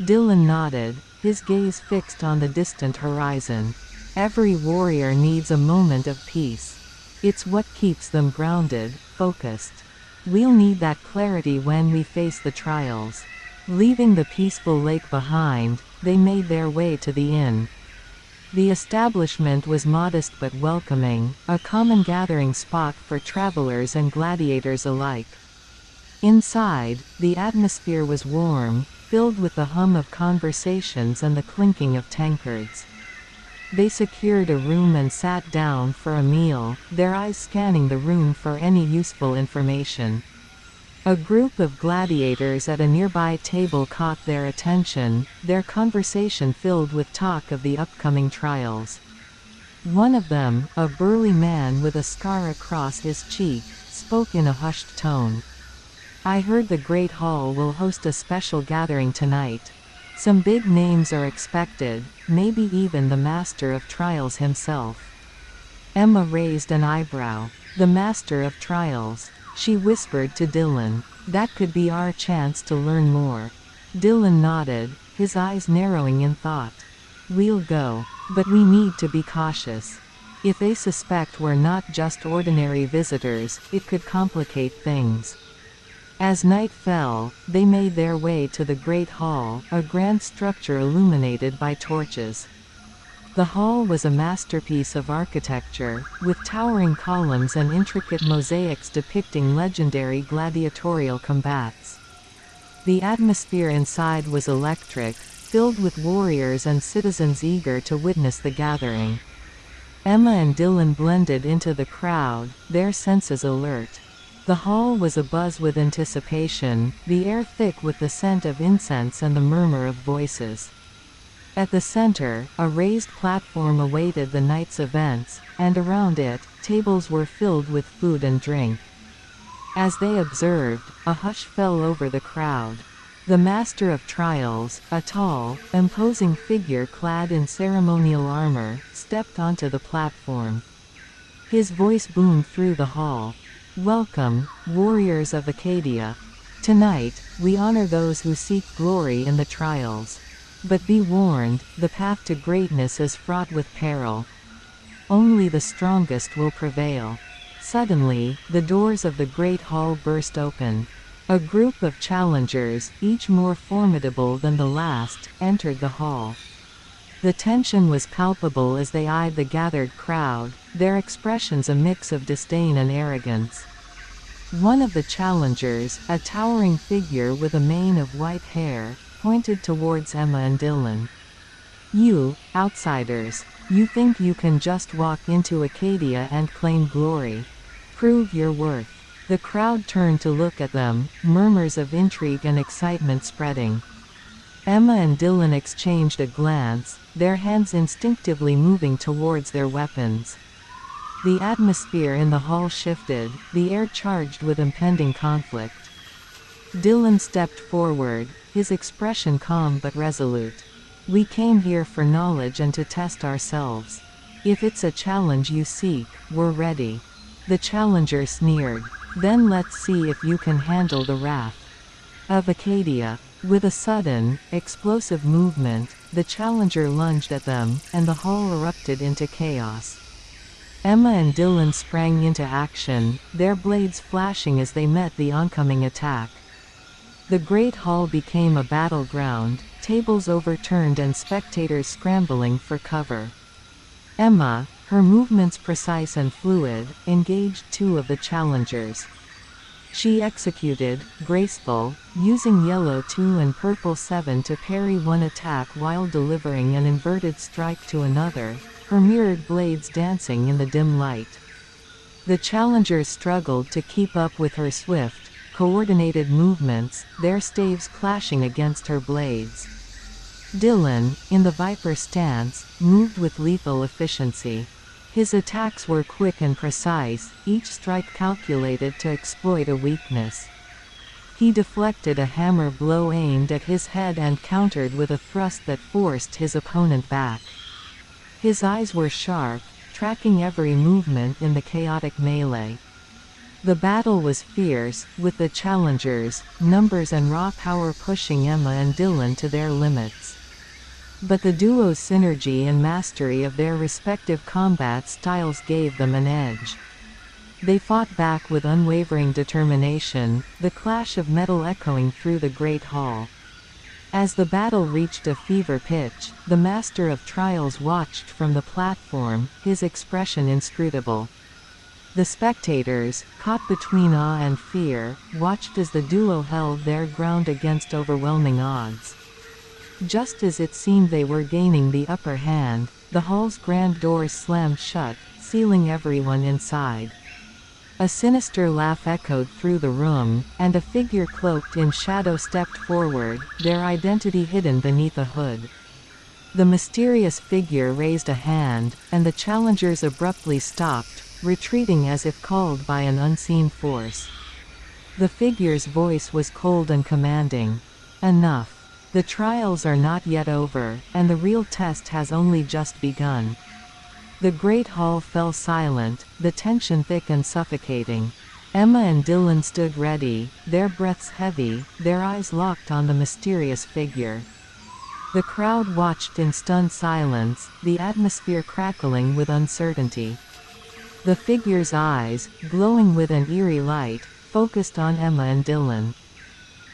Dillon nodded, his gaze fixed on the distant horizon. "Every warrior needs a moment of peace. It's what keeps them grounded, focused. We'll need that clarity when we face the trials." Leaving the peaceful lake behind, they made their way to the inn. The establishment was modest but welcoming, a common gathering spot for travelers and gladiators alike. Inside, the atmosphere was warm, filled with the hum of conversations and the clinking of tankards. They secured a room and sat down for a meal, their eyes scanning the room for any useful information. A group of gladiators at a nearby table caught their attention, their conversation filled with talk of the upcoming trials. One of them, a burly man with a scar across his cheek, spoke in a hushed tone. "I heard the Great Hall will host a special gathering tonight. Some big names are expected, maybe even the Master of Trials himself." Emma raised an eyebrow. "The Master of Trials," she whispered to Dillon. "That could be our chance to learn more." Dillon nodded, his eyes narrowing in thought. "We'll go. But we need to be cautious. If they suspect we're not just ordinary visitors, it could complicate things." As night fell, they made their way to the Great Hall, a grand structure illuminated by torches. The hall was a masterpiece of architecture, with towering columns and intricate mosaics depicting legendary gladiatorial combats. The atmosphere inside was electric, filled with warriors and citizens eager to witness the gathering. Emma and Dillon blended into the crowd, their senses alert. The hall was abuzz with anticipation, the air thick with the scent of incense and the murmur of voices. At the center, a raised platform awaited the night's events, and around it, tables were filled with food and drink. As they observed, a hush fell over the crowd. The Master of Trials, a tall, imposing figure clad in ceremonial armor, stepped onto the platform. His voice boomed through the hall. "Welcome, warriors of Acadia. Tonight, we honor those who seek glory in the trials. But be warned, the path to greatness is fraught with peril. Only the strongest will prevail." Suddenly, the doors of the Great Hall burst open. A group of challengers, each more formidable than the last, entered the hall. The tension was palpable as they eyed the gathered crowd, their expressions a mix of disdain and arrogance. One of the challengers, a towering figure with a mane of white hair, pointed towards Emma and Dillon. "You, outsiders, you think you can just walk into Acadia and claim glory? Prove your worth." The crowd turned to look at them, murmurs of intrigue and excitement spreading. Emma and Dillon exchanged a glance, their hands instinctively moving towards their weapons. The atmosphere in the hall shifted, the air charged with impending conflict. Dillon stepped forward, his expression calm but resolute. "We came here for knowledge and to test ourselves. If it's a challenge you seek, we're ready." The challenger sneered. "Then let's see if you can handle the wrath of Acadia." With a sudden, explosive movement, the challenger lunged at them, and the hall erupted into chaos. Emma and Dillon sprang into action, their blades flashing as they met the oncoming attack. The Great Hall became a battleground, tables overturned and spectators scrambling for cover. Emma, her movements precise and fluid, engaged two of the challengers. She executed, graceful, using yellow 2 and purple 7 to parry one attack while delivering an inverted strike to another, her mirrored blades dancing in the dim light. The challengers struggled to keep up with her swift, coordinated movements, their staves clashing against her blades. Dillon, in the viper stance, moved with lethal efficiency. His attacks were quick and precise, each strike calculated to exploit a weakness. He deflected a hammer blow aimed at his head and countered with a thrust that forced his opponent back. His eyes were sharp, tracking every movement in the chaotic melee. The battle was fierce, with the challengers, numbers and raw power pushing Emma and Dillon to their limits. But the duo's synergy and mastery of their respective combat styles gave them an edge. They fought back with unwavering determination, the clash of metal echoing through the Great Hall. As the battle reached a fever pitch, the Master of Trials watched from the platform, his expression inscrutable. The spectators, caught between awe and fear, watched as the duo held their ground against overwhelming odds. Just as it seemed they were gaining the upper hand, the hall's grand doors slammed shut, sealing everyone inside. A sinister laugh echoed through the room, and a figure cloaked in shadow stepped forward, their identity hidden beneath a hood. The mysterious figure raised a hand, and the challengers abruptly stopped, retreating as if called by an unseen force. The figure's voice was cold and commanding. "Enough. The trials are not yet over, and the real test has only just begun." The great hall fell silent, the tension thick and suffocating. Emma and Dillon stood ready, their breaths heavy, their eyes locked on the mysterious figure. The crowd watched in stunned silence, the atmosphere crackling with uncertainty. The figure's eyes, glowing with an eerie light, focused on Emma and Dillon.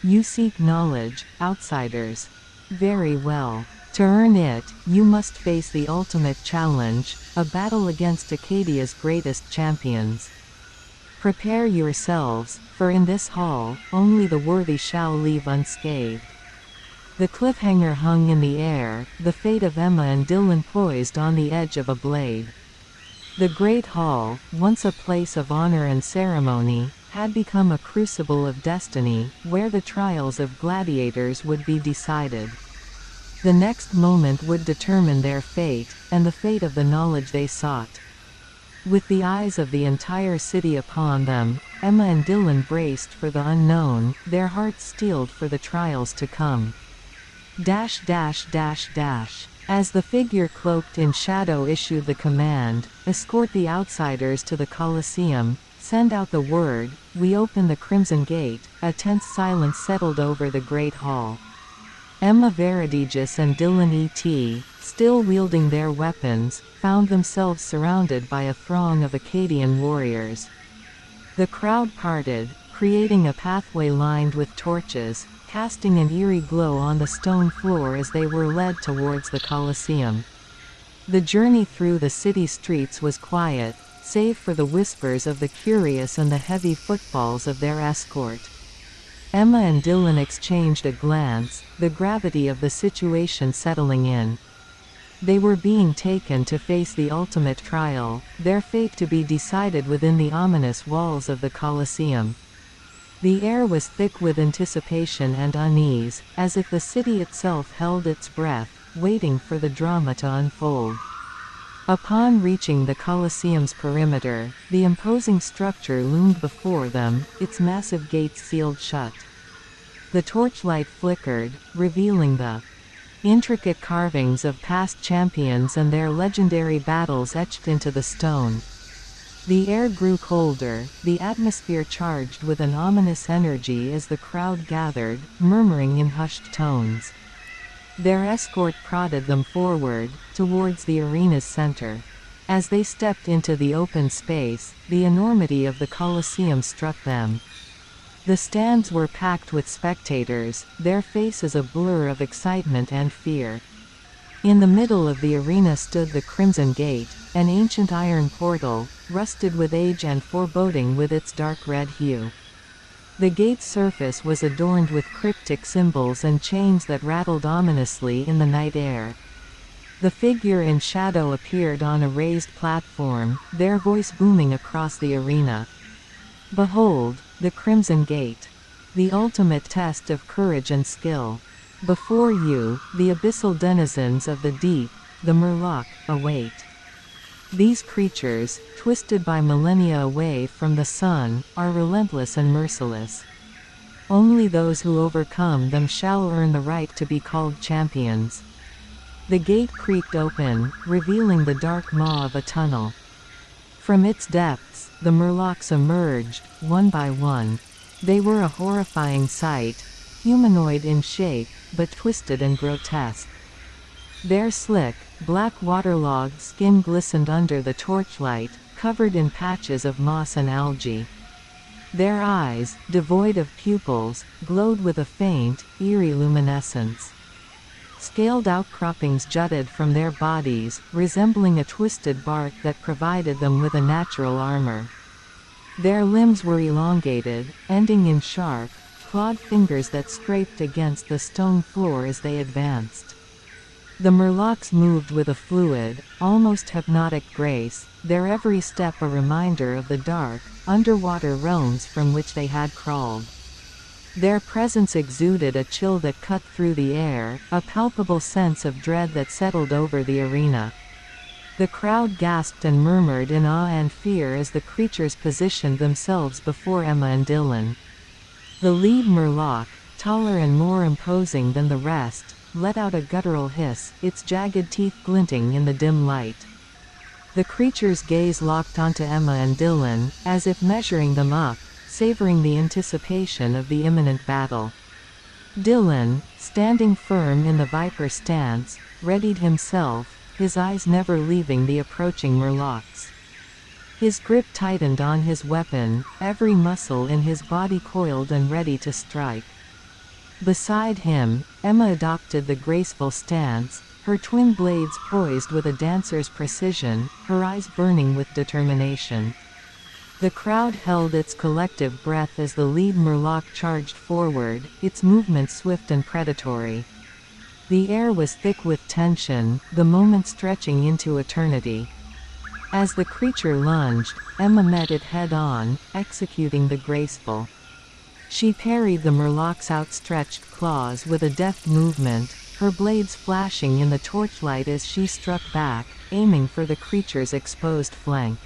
"You seek knowledge, outsiders. Very well. To earn it, you must face the ultimate challenge, a battle against Acadia's greatest champions. Prepare yourselves, for in this hall, only the worthy shall leave unscathed." The cliffhanger hung in the air, the fate of Emma and Dillon poised on the edge of a blade. The great hall, once a place of honor and ceremony, had become a crucible of destiny, where the trials of gladiators would be decided. The next moment would determine their fate, and the fate of the knowledge they sought. With the eyes of the entire city upon them, Emma and Dillon braced for the unknown, their hearts steeled for the trials to come. As the figure cloaked in shadow issued the command, "Escort the outsiders to the Colosseum, send out the word, we open the Crimson Gate," a tense silence settled over the great hall. Emma Veridaegis and Dillon E.T, still wielding their weapons, found themselves surrounded by a throng of Acadian warriors. The crowd parted, creating a pathway lined with torches, casting an eerie glow on the stone floor as they were led towards the Colosseum. The journey through the city streets was quiet, save for the whispers of the curious and the heavy footfalls of their escort. Emma and Dillon exchanged a glance, the gravity of the situation settling in. They were being taken to face the ultimate trial, their fate to be decided within the ominous walls of the Colosseum. The air was thick with anticipation and unease, as if the city itself held its breath, waiting for the drama to unfold. Upon reaching the Colosseum's perimeter, the imposing structure loomed before them, its massive gates sealed shut. The torchlight flickered, revealing the intricate carvings of past champions and their legendary battles etched into the stone. The air grew colder, the atmosphere charged with an ominous energy as the crowd gathered, murmuring in hushed tones. Their escort prodded them forward, towards the arena's center. As they stepped into the open space, the enormity of the Colosseum struck them. The stands were packed with spectators, their faces a blur of excitement and fear. In the middle of the arena stood the Crimson Gate, an ancient iron portal, rusted with age and foreboding with its dark red hue. The gate's surface was adorned with cryptic symbols and chains that rattled ominously in the night air. The figure in shadow appeared on a raised platform, their voice booming across the arena. "Behold, the Crimson Gate. The ultimate test of courage and skill. Before you, the abyssal denizens of the deep, the Murloc, await. These creatures, twisted by millennia away from the sun, are relentless and merciless. Only those who overcome them shall earn the right to be called champions." The gate creaked open, revealing the dark maw of a tunnel. From its depths, the Murlocs emerged, one by one. They were a horrifying sight, humanoid in shape, but twisted and grotesque. Their slick, black waterlogged skin glistened under the torchlight, covered in patches of moss and algae. Their eyes, devoid of pupils, glowed with a faint, eerie luminescence. Scaled outcroppings jutted from their bodies, resembling a twisted bark that provided them with a natural armor. Their limbs were elongated, ending in sharp, clawed fingers that scraped against the stone floor as they advanced. The murlocs moved with a fluid, almost hypnotic grace, their every step a reminder of the dark, underwater realms from which they had crawled. Their presence exuded a chill that cut through the air, a palpable sense of dread that settled over the arena. The crowd gasped and murmured in awe and fear as the creatures positioned themselves before Emma and Dillon. The lead murloc, taller and more imposing than the rest, let out a guttural hiss, its jagged teeth glinting in the dim light. The creature's gaze locked onto Emma and Dillon, as if measuring them up, savoring the anticipation of the imminent battle. Dillon, standing firm in the viper stance, readied himself, his eyes never leaving the approaching murlocs. His grip tightened on his weapon, every muscle in his body coiled and ready to strike. Beside him, Emma adopted the graceful stance, her twin blades poised with a dancer's precision, her eyes burning with determination. The crowd held its collective breath as the lead murloc charged forward, its movements swift and predatory. The air was thick with tension, the moment stretching into eternity. As the creature lunged, Emma met it head-on, executing the graceful. She parried the murloc's outstretched claws with a deft movement, her blades flashing in the torchlight as she struck back, aiming for the creature's exposed flank.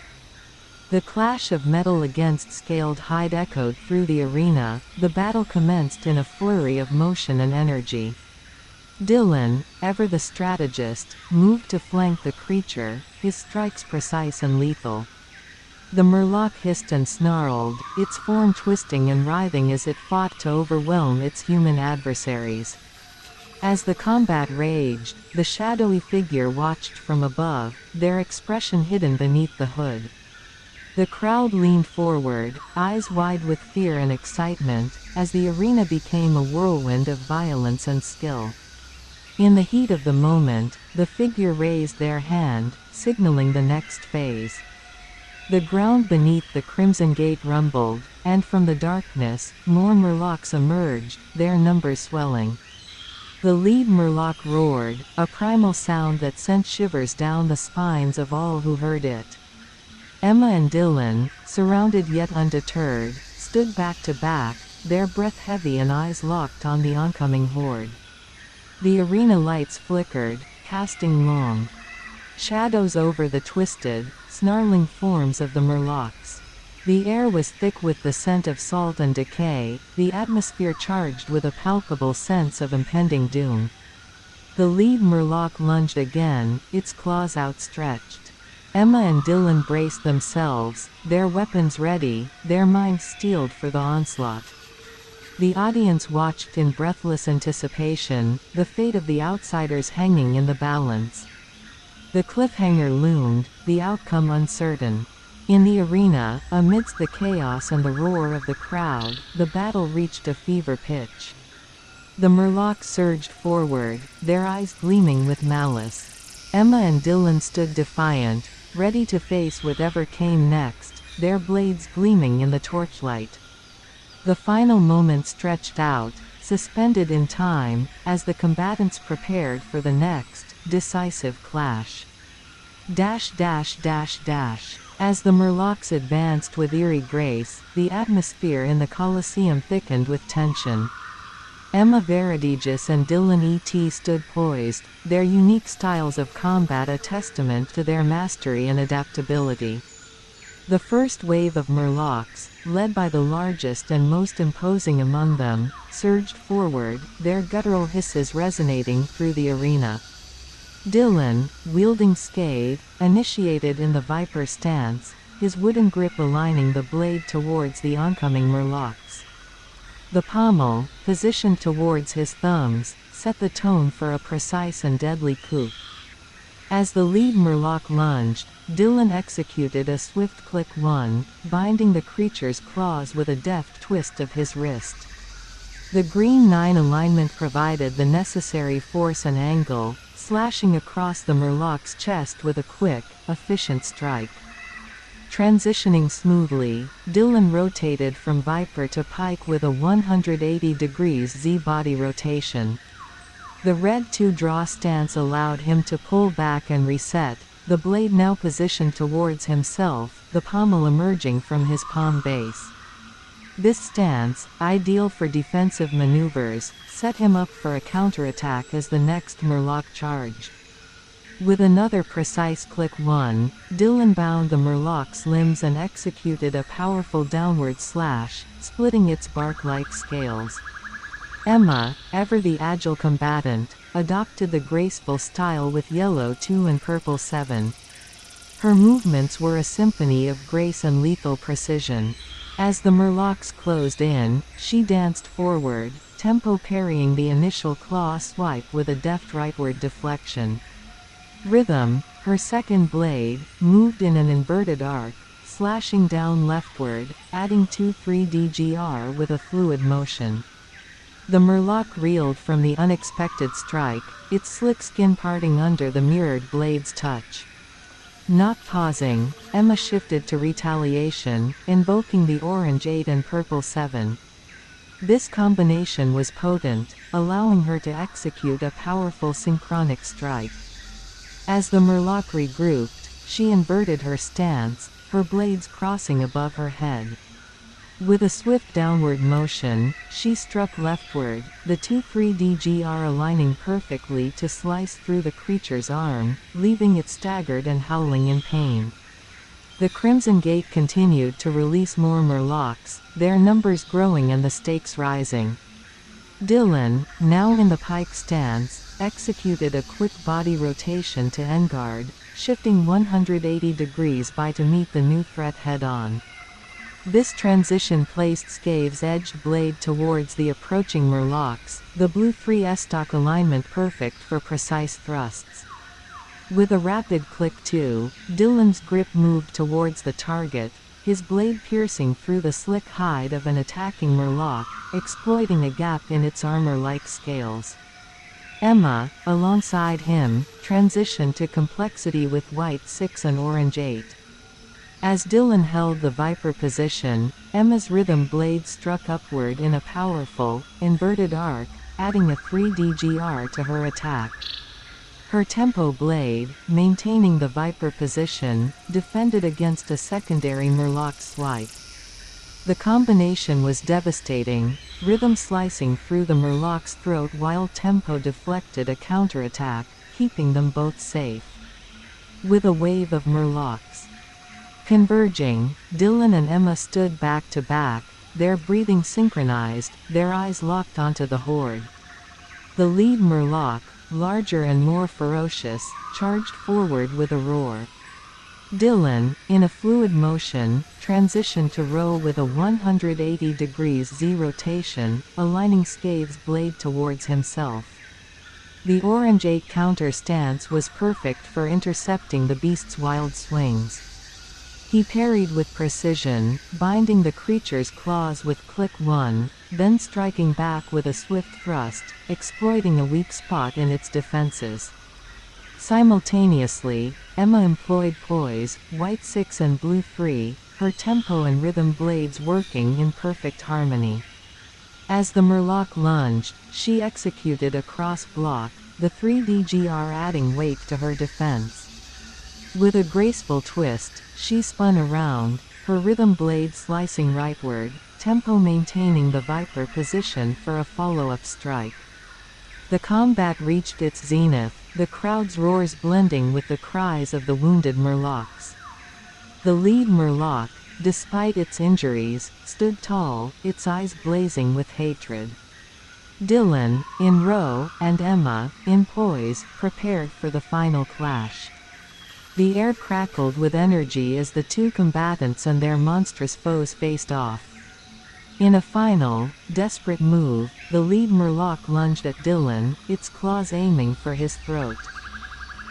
The clash of metal against scaled hide echoed through the arena, the battle commenced in a flurry of motion and energy. Dillon, ever the strategist, moved to flank the creature, his strikes precise and lethal. The murloc hissed and snarled, its form twisting and writhing as it fought to overwhelm its human adversaries. As the combat raged, the shadowy figure watched from above, their expression hidden beneath the hood. The crowd leaned forward, eyes wide with fear and excitement, as the arena became a whirlwind of violence and skill. In the heat of the moment, the figure raised their hand, signaling the next phase. The ground beneath the Crimson Gate rumbled, and from the darkness, more murlocs emerged, their numbers swelling. The lead murloc roared, a primal sound that sent shivers down the spines of all who heard it. Emma and Dillon, surrounded yet undeterred, stood back to back, their breath heavy and eyes locked on the oncoming horde. The arena lights flickered, casting long shadows over the twisted, snarling forms of the murlocs. The air was thick with the scent of salt and decay, the atmosphere charged with a palpable sense of impending doom. The lead murloc lunged again, its claws outstretched. Emma and Dillon braced themselves, their weapons ready, their minds steeled for the onslaught. The audience watched in breathless anticipation, the fate of the outsiders hanging in the balance. The cliffhanger loomed, the outcome uncertain. In the arena, amidst the chaos and the roar of the crowd, the battle reached a fever pitch. The murlocs surged forward, their eyes gleaming with malice. Emma and Dillon stood defiant, ready to face whatever came next, their blades gleaming in the torchlight. The final moment stretched out, suspended in time, as the combatants prepared for the next, decisive clash. Dash dash dash dash. As the murlocs advanced with eerie grace, the atmosphere in the Colosseum thickened with tension. Emma Veridaegis and Dillon E.T stood poised, their unique styles of combat a testament to their mastery and adaptability. The first wave of murlocs, led by the largest and most imposing among them, surged forward, their guttural hisses resonating through the arena. Dillon, wielding scathe, initiated in the viper stance, his wooden grip aligning the blade towards the oncoming murlocs. The pommel, positioned towards his thumbs, set the tone for a precise and deadly coup. As the lead murloc lunged, Dillon executed a swift click one, binding the creature's claws with a deft twist of his wrist. The green 9 alignment provided the necessary force and angle, slashing across the murloc's chest with a quick, efficient strike. Transitioning smoothly, Dillon rotated from Viper to Pike with a 180 degrees Z body rotation. The red 2 draw stance allowed him to pull back and reset, the blade now positioned towards himself, the pommel emerging from his palm base. This stance, ideal for defensive maneuvers, set him up for a counterattack as the next Murloc charged. With another precise click 1, Dillon bound the Murloc's limbs and executed a powerful downward slash, splitting its bark-like scales. Emma, ever the agile combatant, adopted the graceful style with yellow 2 and purple 7. Her movements were a symphony of grace and lethal precision. As the Murlocs closed in, she danced forward, tempo parrying the initial claw swipe with a deft rightward deflection. Rhythm, her second blade, moved in an inverted arc, slashing down leftward, adding 2-3 DGR with a fluid motion. The Murloc reeled from the unexpected strike, its slick skin parting under the mirrored blade's touch. Not pausing, Emma shifted to retaliation, invoking the orange 8 and purple 7. This combination was potent, allowing her to execute a powerful synchronic strike. As the Murloc regrouped, she inverted her stance, her blades crossing above her head. With a swift downward motion, she struck leftward, the 2-3 DGR aligning perfectly to slice through the creature's arm, leaving it staggered and howling in pain. The Crimson Gate continued to release more Murlocs, their numbers growing and the stakes rising. Dillon, now in the Pike stance, executed a quick body rotation to endguard, shifting 180 degrees by to meet the new threat head-on. This transition placed Scave's edged blade towards the approaching Murlocs, the blue 3 S-stock alignment perfect for precise thrusts. With a rapid click 2, Dillon's grip moved towards the target, his blade piercing through the slick hide of an attacking Murloc, exploiting a gap in its armor-like scales. Emma, alongside him, transitioned to complexity with white 6 and orange 8. As Dillon held the Viper position, Emma's rhythm blade struck upward in a powerful, inverted arc, adding a 3 DGR to her attack. Her tempo blade, maintaining the Viper position, defended against a secondary Murloc swipe. The combination was devastating, rhythm slicing through the Murloc's throat while tempo deflected a counterattack, keeping them both safe. With a wave of Murlocs converging, Dillon and Emma stood back to back, their breathing synchronized, their eyes locked onto the horde. The lead Murloc, larger and more ferocious, charged forward with a roar. Dillon, in a fluid motion, transitioned to row with a 180 degrees Z rotation, aligning Scave's blade towards himself. The orange 8 counter stance was perfect for intercepting the beast's wild swings. He parried with precision, binding the creature's claws with click 1, then striking back with a swift thrust, exploiting a weak spot in its defenses. Simultaneously, Emma employed poise, white 6 and blue 3, her tempo and rhythm blades working in perfect harmony. As the Murloc lunged, she executed a cross block, the 3 DGR adding weight to her defense. With a graceful twist, she spun around, her rhythm blade slicing rightward, tempo maintaining the Viper position for a follow-up strike. The combat reached its zenith, the crowd's roars blending with the cries of the wounded Murlocs. The lead Murloc, despite its injuries, stood tall, its eyes blazing with hatred. Dillon, in row, and Emma, in poise, prepared for the final clash. The air crackled with energy as the two combatants and their monstrous foes faced off. In a final, desperate move, the lead Murloc lunged at Dillon, its claws aiming for his throat.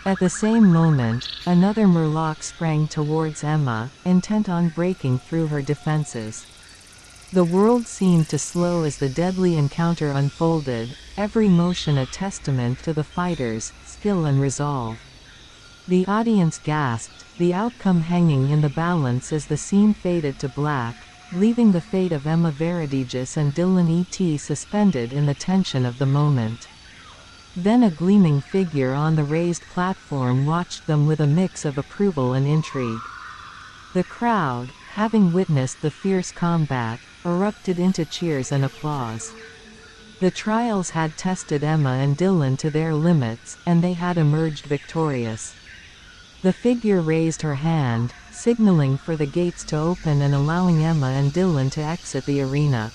At the same moment, another Murloc sprang towards Emma, intent on breaking through her defenses. The world seemed to slow as the deadly encounter unfolded, every motion a testament to the fighters' skill and resolve. The audience gasped, the outcome hanging in the balance as the scene faded to black, leaving the fate of Emma Veridaegis and Dillon E.T suspended in the tension of the moment. Then a gleaming figure on the raised platform watched them with a mix of approval and intrigue. The crowd, having witnessed the fierce combat, erupted into cheers and applause. The trials had tested Emma and Dillon to their limits, and they had emerged victorious. The figure raised her hand, signaling for the gates to open and allowing Emma and Dillon to exit the arena.